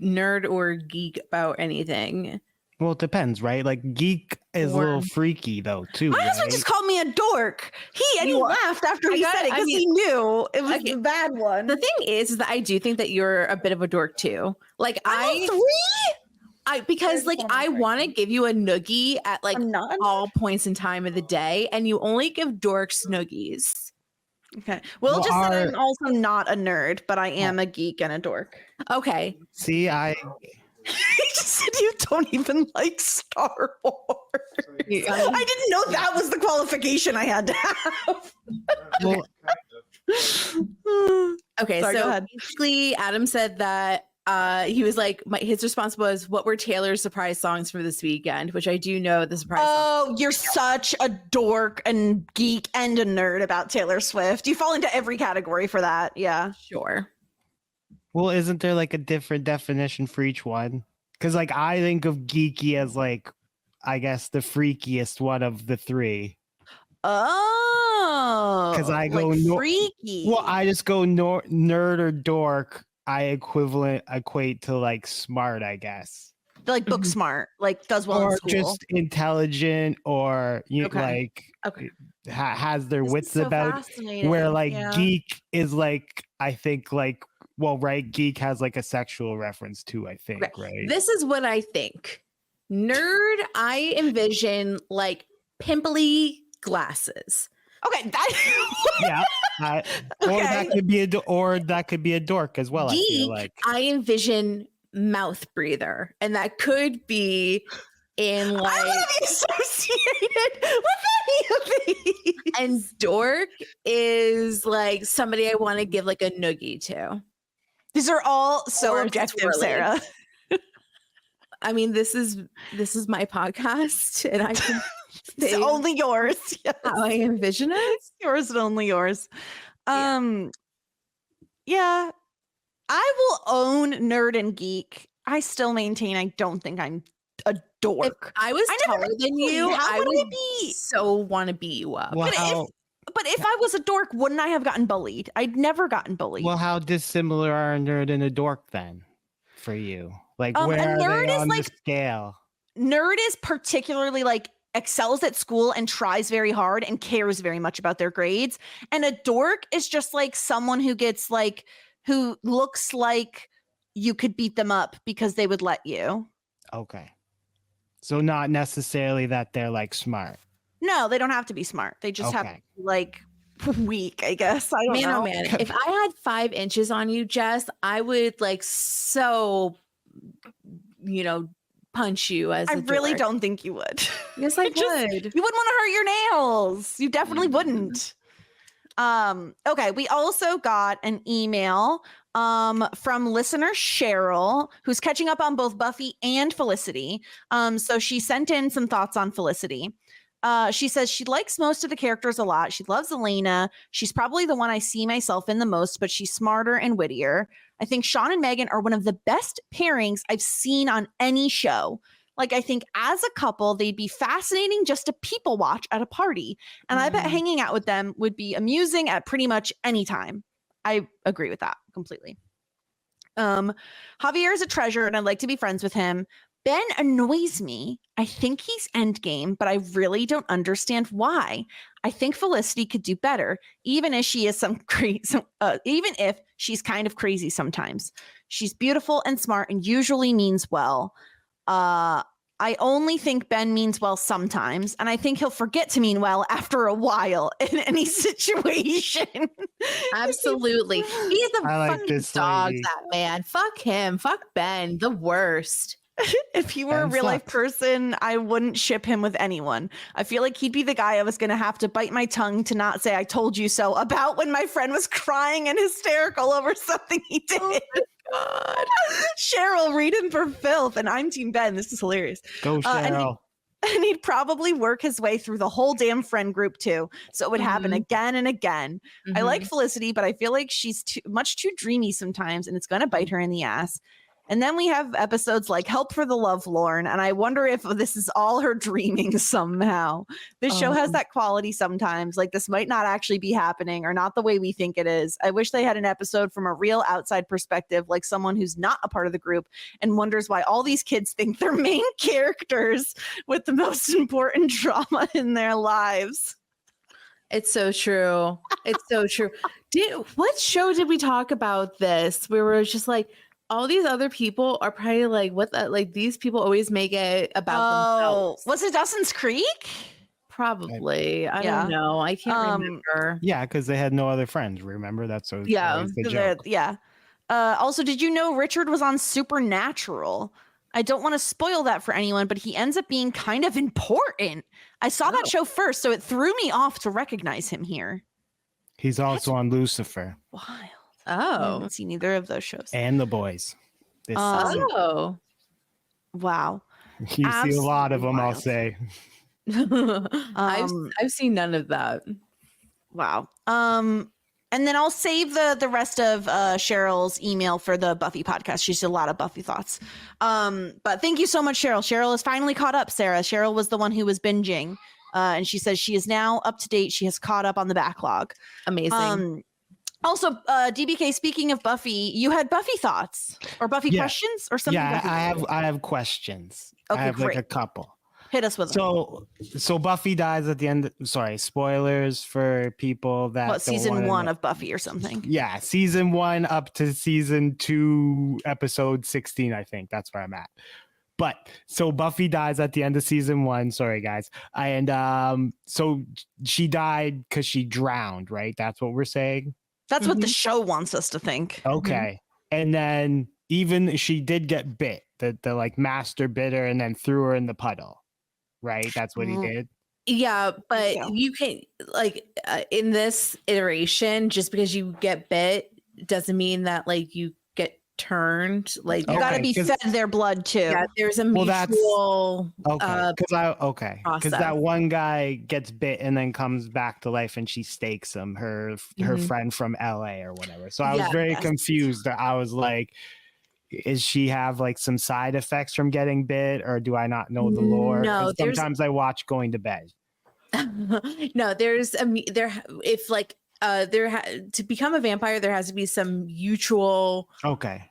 nerd or geek about anything? Well, it depends, right? Like geek is a little freaky though, too. My husband just called me a dork. He laughed after he said it because he knew it was the bad one. The thing is that I do think that you're a bit of a dork too. Like I'm 3? Because like I want to give you a noogie at like all points in time of the day, and you only give dorks noogies. Okay. Well, just that I'm also not a nerd, but I am a geek and a dork. Okay. See, He just said you don't even like Star Wars. I didn't know that was the qualification I had to have. Okay, Sorry, so basically Adam said that he was like, his response was, what were Taylor's surprise songs for this weekend? Which I do know the surprise songs. You're such a dork and geek and a nerd about Taylor Swift. You fall into every category for that. Yeah. Sure. Well, isn't there like a different definition for each one? Because like I think of geeky as like, I guess the freakiest one of the 3. Oh, because I go like freaky. Well, I just go nerd or dork. I equate to like smart, I guess. Like book smart, like does well or in school. Just intelligent, or has their wits about. Where like geek is like, I think like, well, right, geek has like a sexual reference too, I think, right? This is what I think. Nerd, I envision like pimply glasses. Okay, that or that could be a dork as well. Geek, I feel like I envision mouth breather, and that could be in like I want to be associated with any of these. And dork is like somebody I want to give like a noogie to. These are all so objective, Sarah. I mean, this is my podcast, and I can it's only yours. Yes. How I envision it. It's yours and only yours. Yeah. I will own nerd and geek. I still maintain I don't think I'm a dork. If I was taller than you, I would be so want to beat you up. Well, but if I was a dork, wouldn't I have gotten bullied? I'd never gotten bullied. Well, how dissimilar are a nerd and a dork then for you? Like, where a are nerd they is on like, the scale? Nerd is particularly like excels at school and tries very hard and cares very much about their grades. And a dork is just like someone who gets like, who looks like you could beat them up because they would let you. Okay. So not necessarily that they're like smart. No, they don't have to be smart. They just have to be like weak, I guess. I don't know. Oh man, if I had 5 inches on you, Jess, I would like punch you as I really don't think you would. Yes, I would. You wouldn't want to hurt your nails. You definitely wouldn't. Okay, we also got an email from listener Cheryl, who's catching up on both Buffy and Felicity. So she sent in some thoughts on Felicity. She says she likes most of the characters a lot. She loves Elena. She's probably the one I see myself in the most, but she's smarter and wittier. I think Sean and Megan are one of the best pairings I've seen on any show. Like, I think as a couple, they'd be fascinating just to people watch at a party. And I bet hanging out with them would be amusing at pretty much any time. I agree with that completely. Javier is a treasure and I'd like to be friends with him. Ben annoys me. I think he's endgame, but I really don't understand why. I think Felicity could do better, even if she is even if she's kind of crazy sometimes. She's beautiful and smart and usually means well. I only think Ben means well sometimes, and I think he'll forget to mean well after a while in any situation. Absolutely. He's a fucking dog, lady. that man. Fuck him. Fuck Ben. The worst. If he were a real life person, I wouldn't ship him with anyone. I feel like he'd be the guy I was going to have to bite my tongue to not say I told you so about when my friend was crying and hysterical over something he did. Oh God. Cheryl, read him for filth, and I'm Team Ben. This is hilarious. Go, Cheryl. And he'd probably work his way through the whole damn friend group too. So it would happen again and again. I like Felicity, but I feel like she's much too dreamy sometimes, and it's going to bite her in the ass. And then we have episodes like Help for the Lovelorn. And I wonder if this is all her dreaming somehow. This show has that quality sometimes. Like this might not actually be happening or not the way we think it is. I wish they had an episode from a real outside perspective, like someone who's not a part of the group and wonders why all these kids think they're main characters with the most important drama in their lives. It's so true. It's so true. What show did we talk about this? We were just like, all these other people are probably like, what the, like these people always make it about themselves. Was it Dawson's Creek? Probably. I don't know. I can't remember. Yeah, because they had no other friends. Remember? That's always the joke. Yeah. Also, did you know Richard was on Supernatural? I don't want to spoil that for anyone, but he ends up being kind of important. I saw that show first, so it threw me off to recognize him here. He's also on Lucifer. Wild. Oh. I haven't seen either of those shows. And The Boys. This Wow. You see a lot of them, I'll say. I've seen none of that. Wow. And then I'll save the rest of Cheryl's email for the Buffy podcast. She's a lot of Buffy thoughts. But thank you so much, Cheryl. Cheryl is finally caught up, Sarah. Cheryl was the one who was binging. And she says she is now up to date. She has caught up on the backlog. Amazing. Also, DBK, speaking of Buffy, you had Buffy thoughts or Buffy questions or something? Yeah, I have questions. Okay, I have great. like a couple. Hit us with them. So Buffy dies at the end. Sorry, spoilers for people that What, season 1 of Buffy or something? Yeah, season 1 up to season 2, episode 16. I think that's where I'm at. But so Buffy dies at the end of season 1. Sorry, guys. And so she died because she drowned, right? That's what we're saying. That's what the show wants us to think. Okay. And then even she did get bit. The like master bit her and then threw her in the puddle. Right? That's what he did. Yeah, but you can like in this iteration, just because you get bit doesn't mean that like you get turned. Like you got to be fed their blood too. Yeah, there's a mutual. Because that one guy gets bit and then comes back to life, and she stakes him, her friend from LA or whatever. So I was very confused. I was like, is she have like some side effects from getting bit, or do I not know the lore? No, sometimes I watch going to bed. No, to become a vampire, there has to be some mutual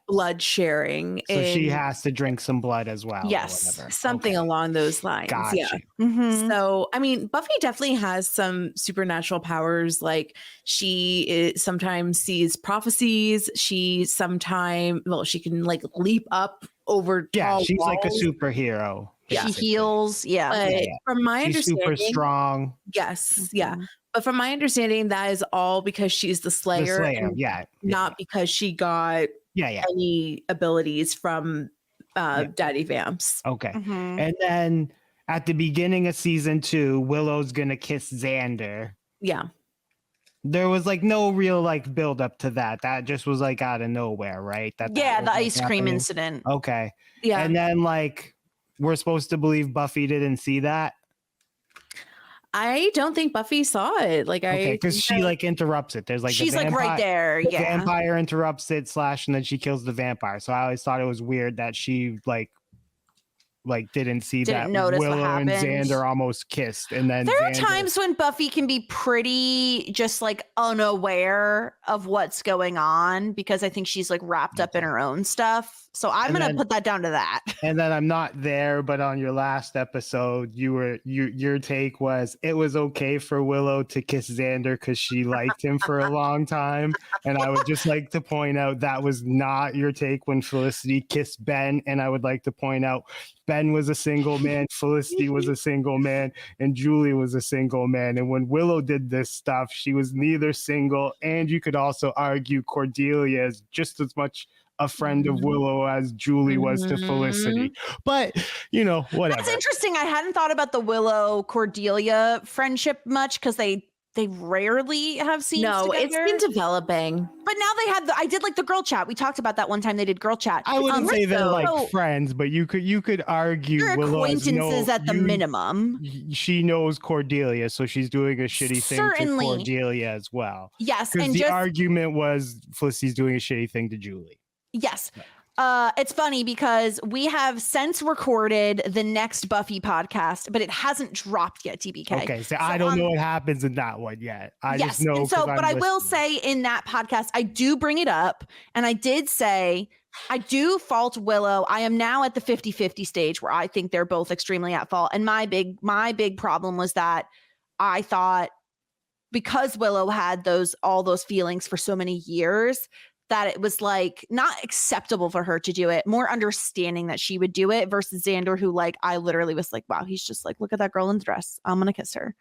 blood sharing. So she has to drink some blood as well. Yes, something along those lines. Gotcha. Yeah. So, I mean, Buffy definitely has some supernatural powers. Like she sometimes sees prophecies. She can like leap up over. Yeah, she's walls. like a superhero. She heals. Yeah. From my she's understanding, super strong. Yes. Yeah. But from my understanding, that is all because she's the Slayer. Not because she got any abilities from Daddy Vamps. Okay. And then at the beginning of season 2, Willow's gonna kiss Xander. Yeah. There was like no real like build up to that. That just was like out of nowhere, right? The ice cream incident. Okay. Yeah. And then like we're supposed to believe Buffy didn't see that. I don't think Buffy saw it. Like because she like interrupts it. There's like she's like right there. The vampire interrupts it / and then she kills the vampire. So I always thought it was weird that she like didn't see that Willow and Xander almost kissed. And then there are times when Buffy can be pretty just like unaware of what's going on because I think she's like wrapped up in her own stuff. So I'm going to put that down to that. And then I'm not there, but on your last episode, your take was it was okay for Willow to kiss Xander because she liked him for a long time. And I would just like to point out that was not your take when Felicity kissed Ben. And I would like to point out Ben was a single man, Felicity was a single man, and Julie was a single man. And when Willow did this stuff, she was neither single, and you could also argue Cordelia is just as much a friend of Willow as Julie was to Felicity. But, whatever. That's interesting. I hadn't thought about the Willow Cordelia friendship much because they rarely have scenes together. It's been developing. But now I did like the girl chat. We talked about that one time they did girl chat. I wouldn't say they're like friends, but you could argue they're acquaintances at the minimum. She knows Cordelia, so she's doing a shitty thing to Cordelia as well. Yes. And the argument was Felicity's doing a shitty thing to Julie. Yes. It's funny because we have since recorded the next Buffy podcast, but it hasn't dropped yet, TBK. Okay, so I don't know what happens in that one yet. I just know. And so, but I will say in that podcast, I do bring it up, and I did say I do fault Willow. I am now at the 50-50 stage where I think they're both extremely at fault. And my big problem was that I thought because Willow had all those feelings for so many years, that it was like not acceptable for her to do it, more understanding that she would do it versus Xander, who like, I literally was like, wow, he's just like, look at that girl in the dress. I'm going to kiss her.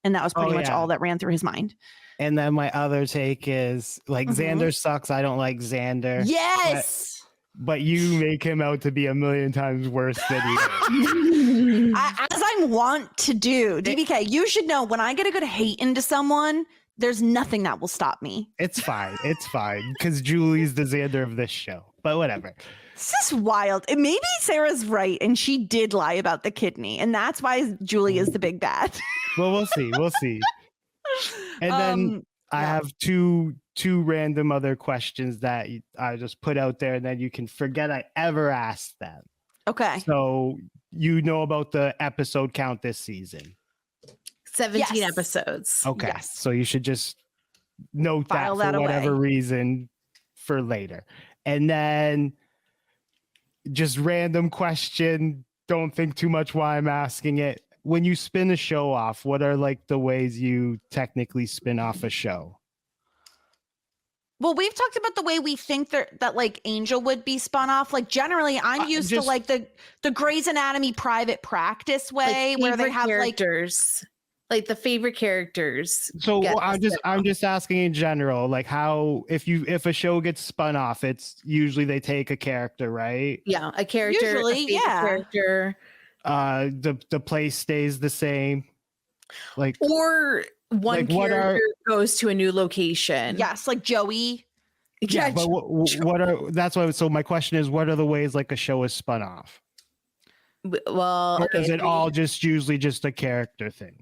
And that was pretty much all that ran through his mind. And then my other take is like, Xander sucks. I don't like Xander. Yes. But you make him out to be a million times worse than he is. As I want to do. DBK, you should know when I get a good hate into someone, there's nothing that will stop me. It's fine. It's fine. Because Julie's the Xander of this show. But whatever. This is wild. And maybe Sarah's right. And she did lie about the kidney. And that's why Julie is the big bad. Well, we'll see. We'll see. And then I have two random other questions that I just put out there. And then you can forget I ever asked them. Okay. So you know about the episode count this season. 17 episodes. Okay. Yes. So you should just note File that that for whatever away. reason for later. And then just random question. Don't think too much why I'm asking it. When you spin a show off, what are like the ways you technically spin off a show? Well, we've talked about the way we think that like Angel would be spun off. Like generally, I'm used to like the Grey's Anatomy private practice way, like where they have characters, like the favorite characters. So I'm just asking in general, like how if a show gets spun off, it's usually they take a character, right? Yeah, a character. Usually, character. The place stays the same, like or one character goes to a new location. Yes, like Joey. Yeah, but what are that's why. So my question is, what are the ways like a show is spun off? Well, or is it all just usually just a character thing?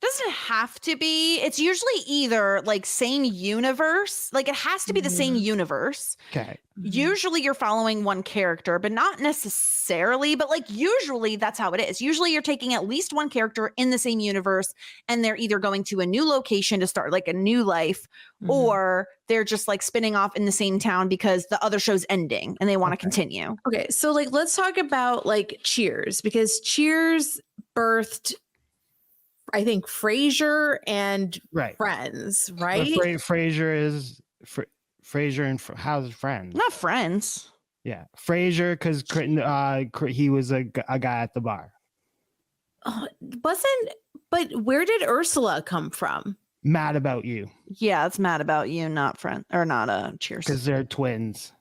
Doesn't have to be. It's usually either like same universe, like it has to be the same universe. Okay. Usually you're following one character, but not necessarily, but like usually that's how it is. Usually you're taking at least one character in the same universe and they're either going to a new location to start like a new life, or they're just like spinning off in the same town because the other show's ending and they want to continue. Okay, so like let's talk about like Cheers, because Cheers birthed I think Frasier and Friends, right? Frasier is Frasier and how's Friends? Not Friends. Yeah, Frasier because he was a guy at the bar. But where did Ursula come from? Mad About You. Yeah, it's Mad About You, not Friend or not Cheers. Because they're twins.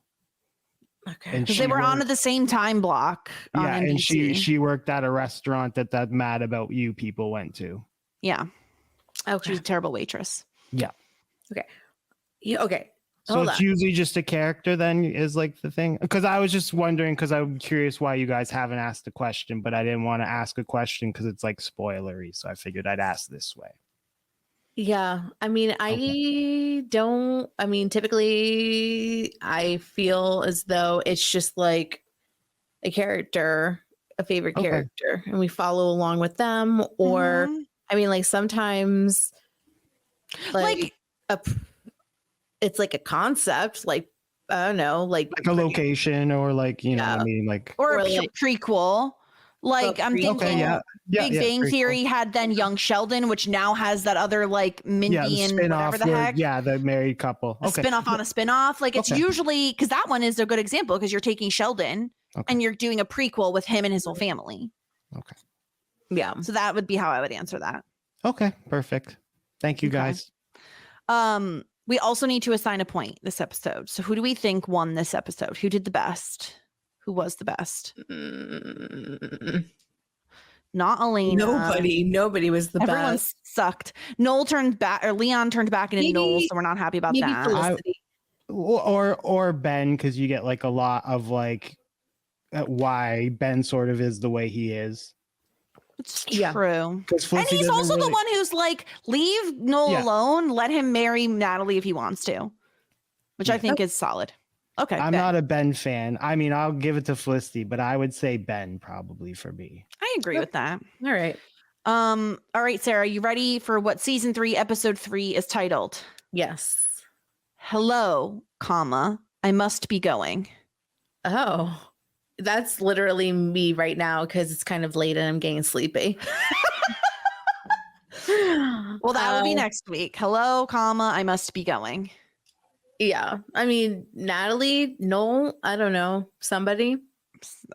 Okay. Because they were on at the same time block. Yeah, on and NBC. she worked at a restaurant that Mad About You people went to. Yeah. Okay. She was a terrible waitress. Yeah. Okay. Yeah, okay. So it's usually just a character then is like the thing. Because I was just wondering, because I'm curious why you guys haven't asked a question, but I didn't want to ask a question because it's like spoilery. So I figured I'd ask this way. Yeah. I mean, typically I feel as though it's just like a character, a favorite character, and we follow along with them. Or, I mean, like sometimes it's like a concept, like, I don't know, like a location or like, you know what I mean? Like, or a prequel. Like I'm thinking Big Bang Theory had then Young Sheldon, which now has that other like Mindy and whatever the heck. Yeah, the married couple. A spinoff on a spinoff. Like it's usually because that one is a good example because you're taking Sheldon and you're doing a prequel with him and his whole family. Okay. Yeah. So that would be how I would answer that. Okay, perfect. Thank you guys. We also need to assign a point this episode. So who do we think won this episode? Who did the best? Who was the best? Not Elena. Nobody was the Everyone best. sucked. Noel turned back, or Leon turned back into Noel, so we're not happy about that. Felicity. Or Ben, because you get like a lot of like why Ben sort of is the way he is. It's true. And he's also the one who's like, leave Noel alone. Let him marry Natalie if he wants to, which I think is solid. Okay. I'm Ben. not a Ben fan. I mean, I'll give it to Felicity, but I would say Ben probably for me. I agree with that. All right. All right, Sarah, you ready for what season 3, episode 3 is titled? Yes. Hello, comma, I must be going. Oh, that's literally me right now because it's kind of late and I'm getting sleepy. Well, that will be next week. Hello, comma, I must be going. Yeah. I mean, Natalie, Noel, I don't know. Somebody.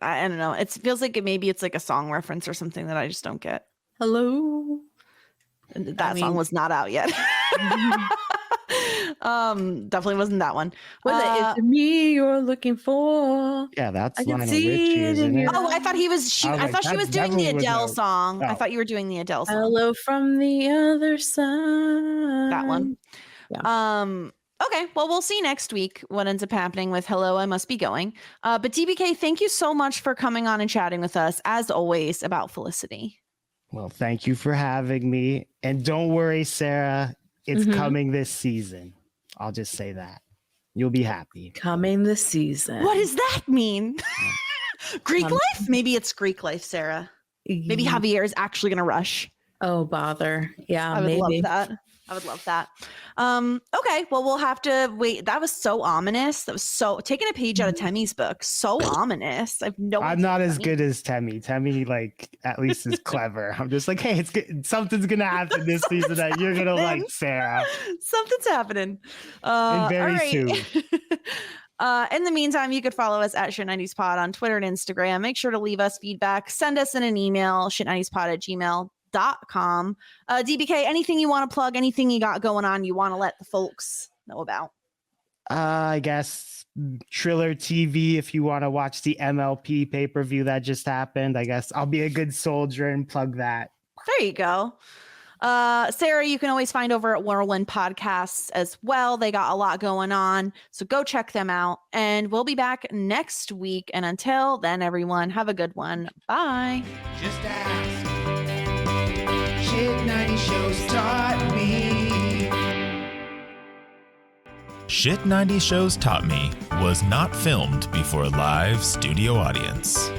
I don't know. It feels like maybe it's like a song reference or something that I just don't get. Hello. And that song was not out yet. Definitely wasn't that one. Was it me you're looking for? Yeah, that's I can Lionel see Richie, it in isn't it? your Oh, I thought he was. I was I like, thought she that was doing the definitely was Adele no- song. I Oh. thought you were doing the Adele song. Hello from the other side. That one. Yeah. Okay, well, we'll see next week what ends up happening with Hello, I Must Be Going. But DBK, thank you so much for coming on and chatting with us, as always, about Felicity. Well, thank you for having me. And don't worry, Sarah, it's Mhm. coming this season. I'll just say that. You'll be happy. Coming this season. What does that mean? Greek life? Maybe it's Greek life, Sarah. Maybe Javier is actually going to rush. Oh, bother. Yeah, I would maybe. love that. I would love that. Okay, well, we'll have to wait. That was so ominous. That was so taking a page out of Temmie's book. So ominous. I've no. I'm not as good as Temmie. Temmie, like, at least is clever. I'm just like, hey, it's good. Something's gonna happen this season that you're gonna like, Sarah. Something's happening. And very all right. soon. In the meantime, you could follow us at Shit90spod on Twitter and Instagram. Make sure to leave us feedback. Send us in an email, shit90spod@gmail.com. DBK, anything you want to plug, anything you got going on you want to let the folks know about? I guess Triller TV, if you want to watch the MLP pay-per-view that just happened. I guess I'll be a good soldier and plug that. There you go. Sarah, you can always find over at Whirlwind Podcasts as well. They got a lot going on, so go check them out. And we'll be back next week. And until then, everyone, have a good one. Bye. Just ask. Shit 90 shows taught me. Shit 90 Shows Taught Me was not filmed before a live studio audience.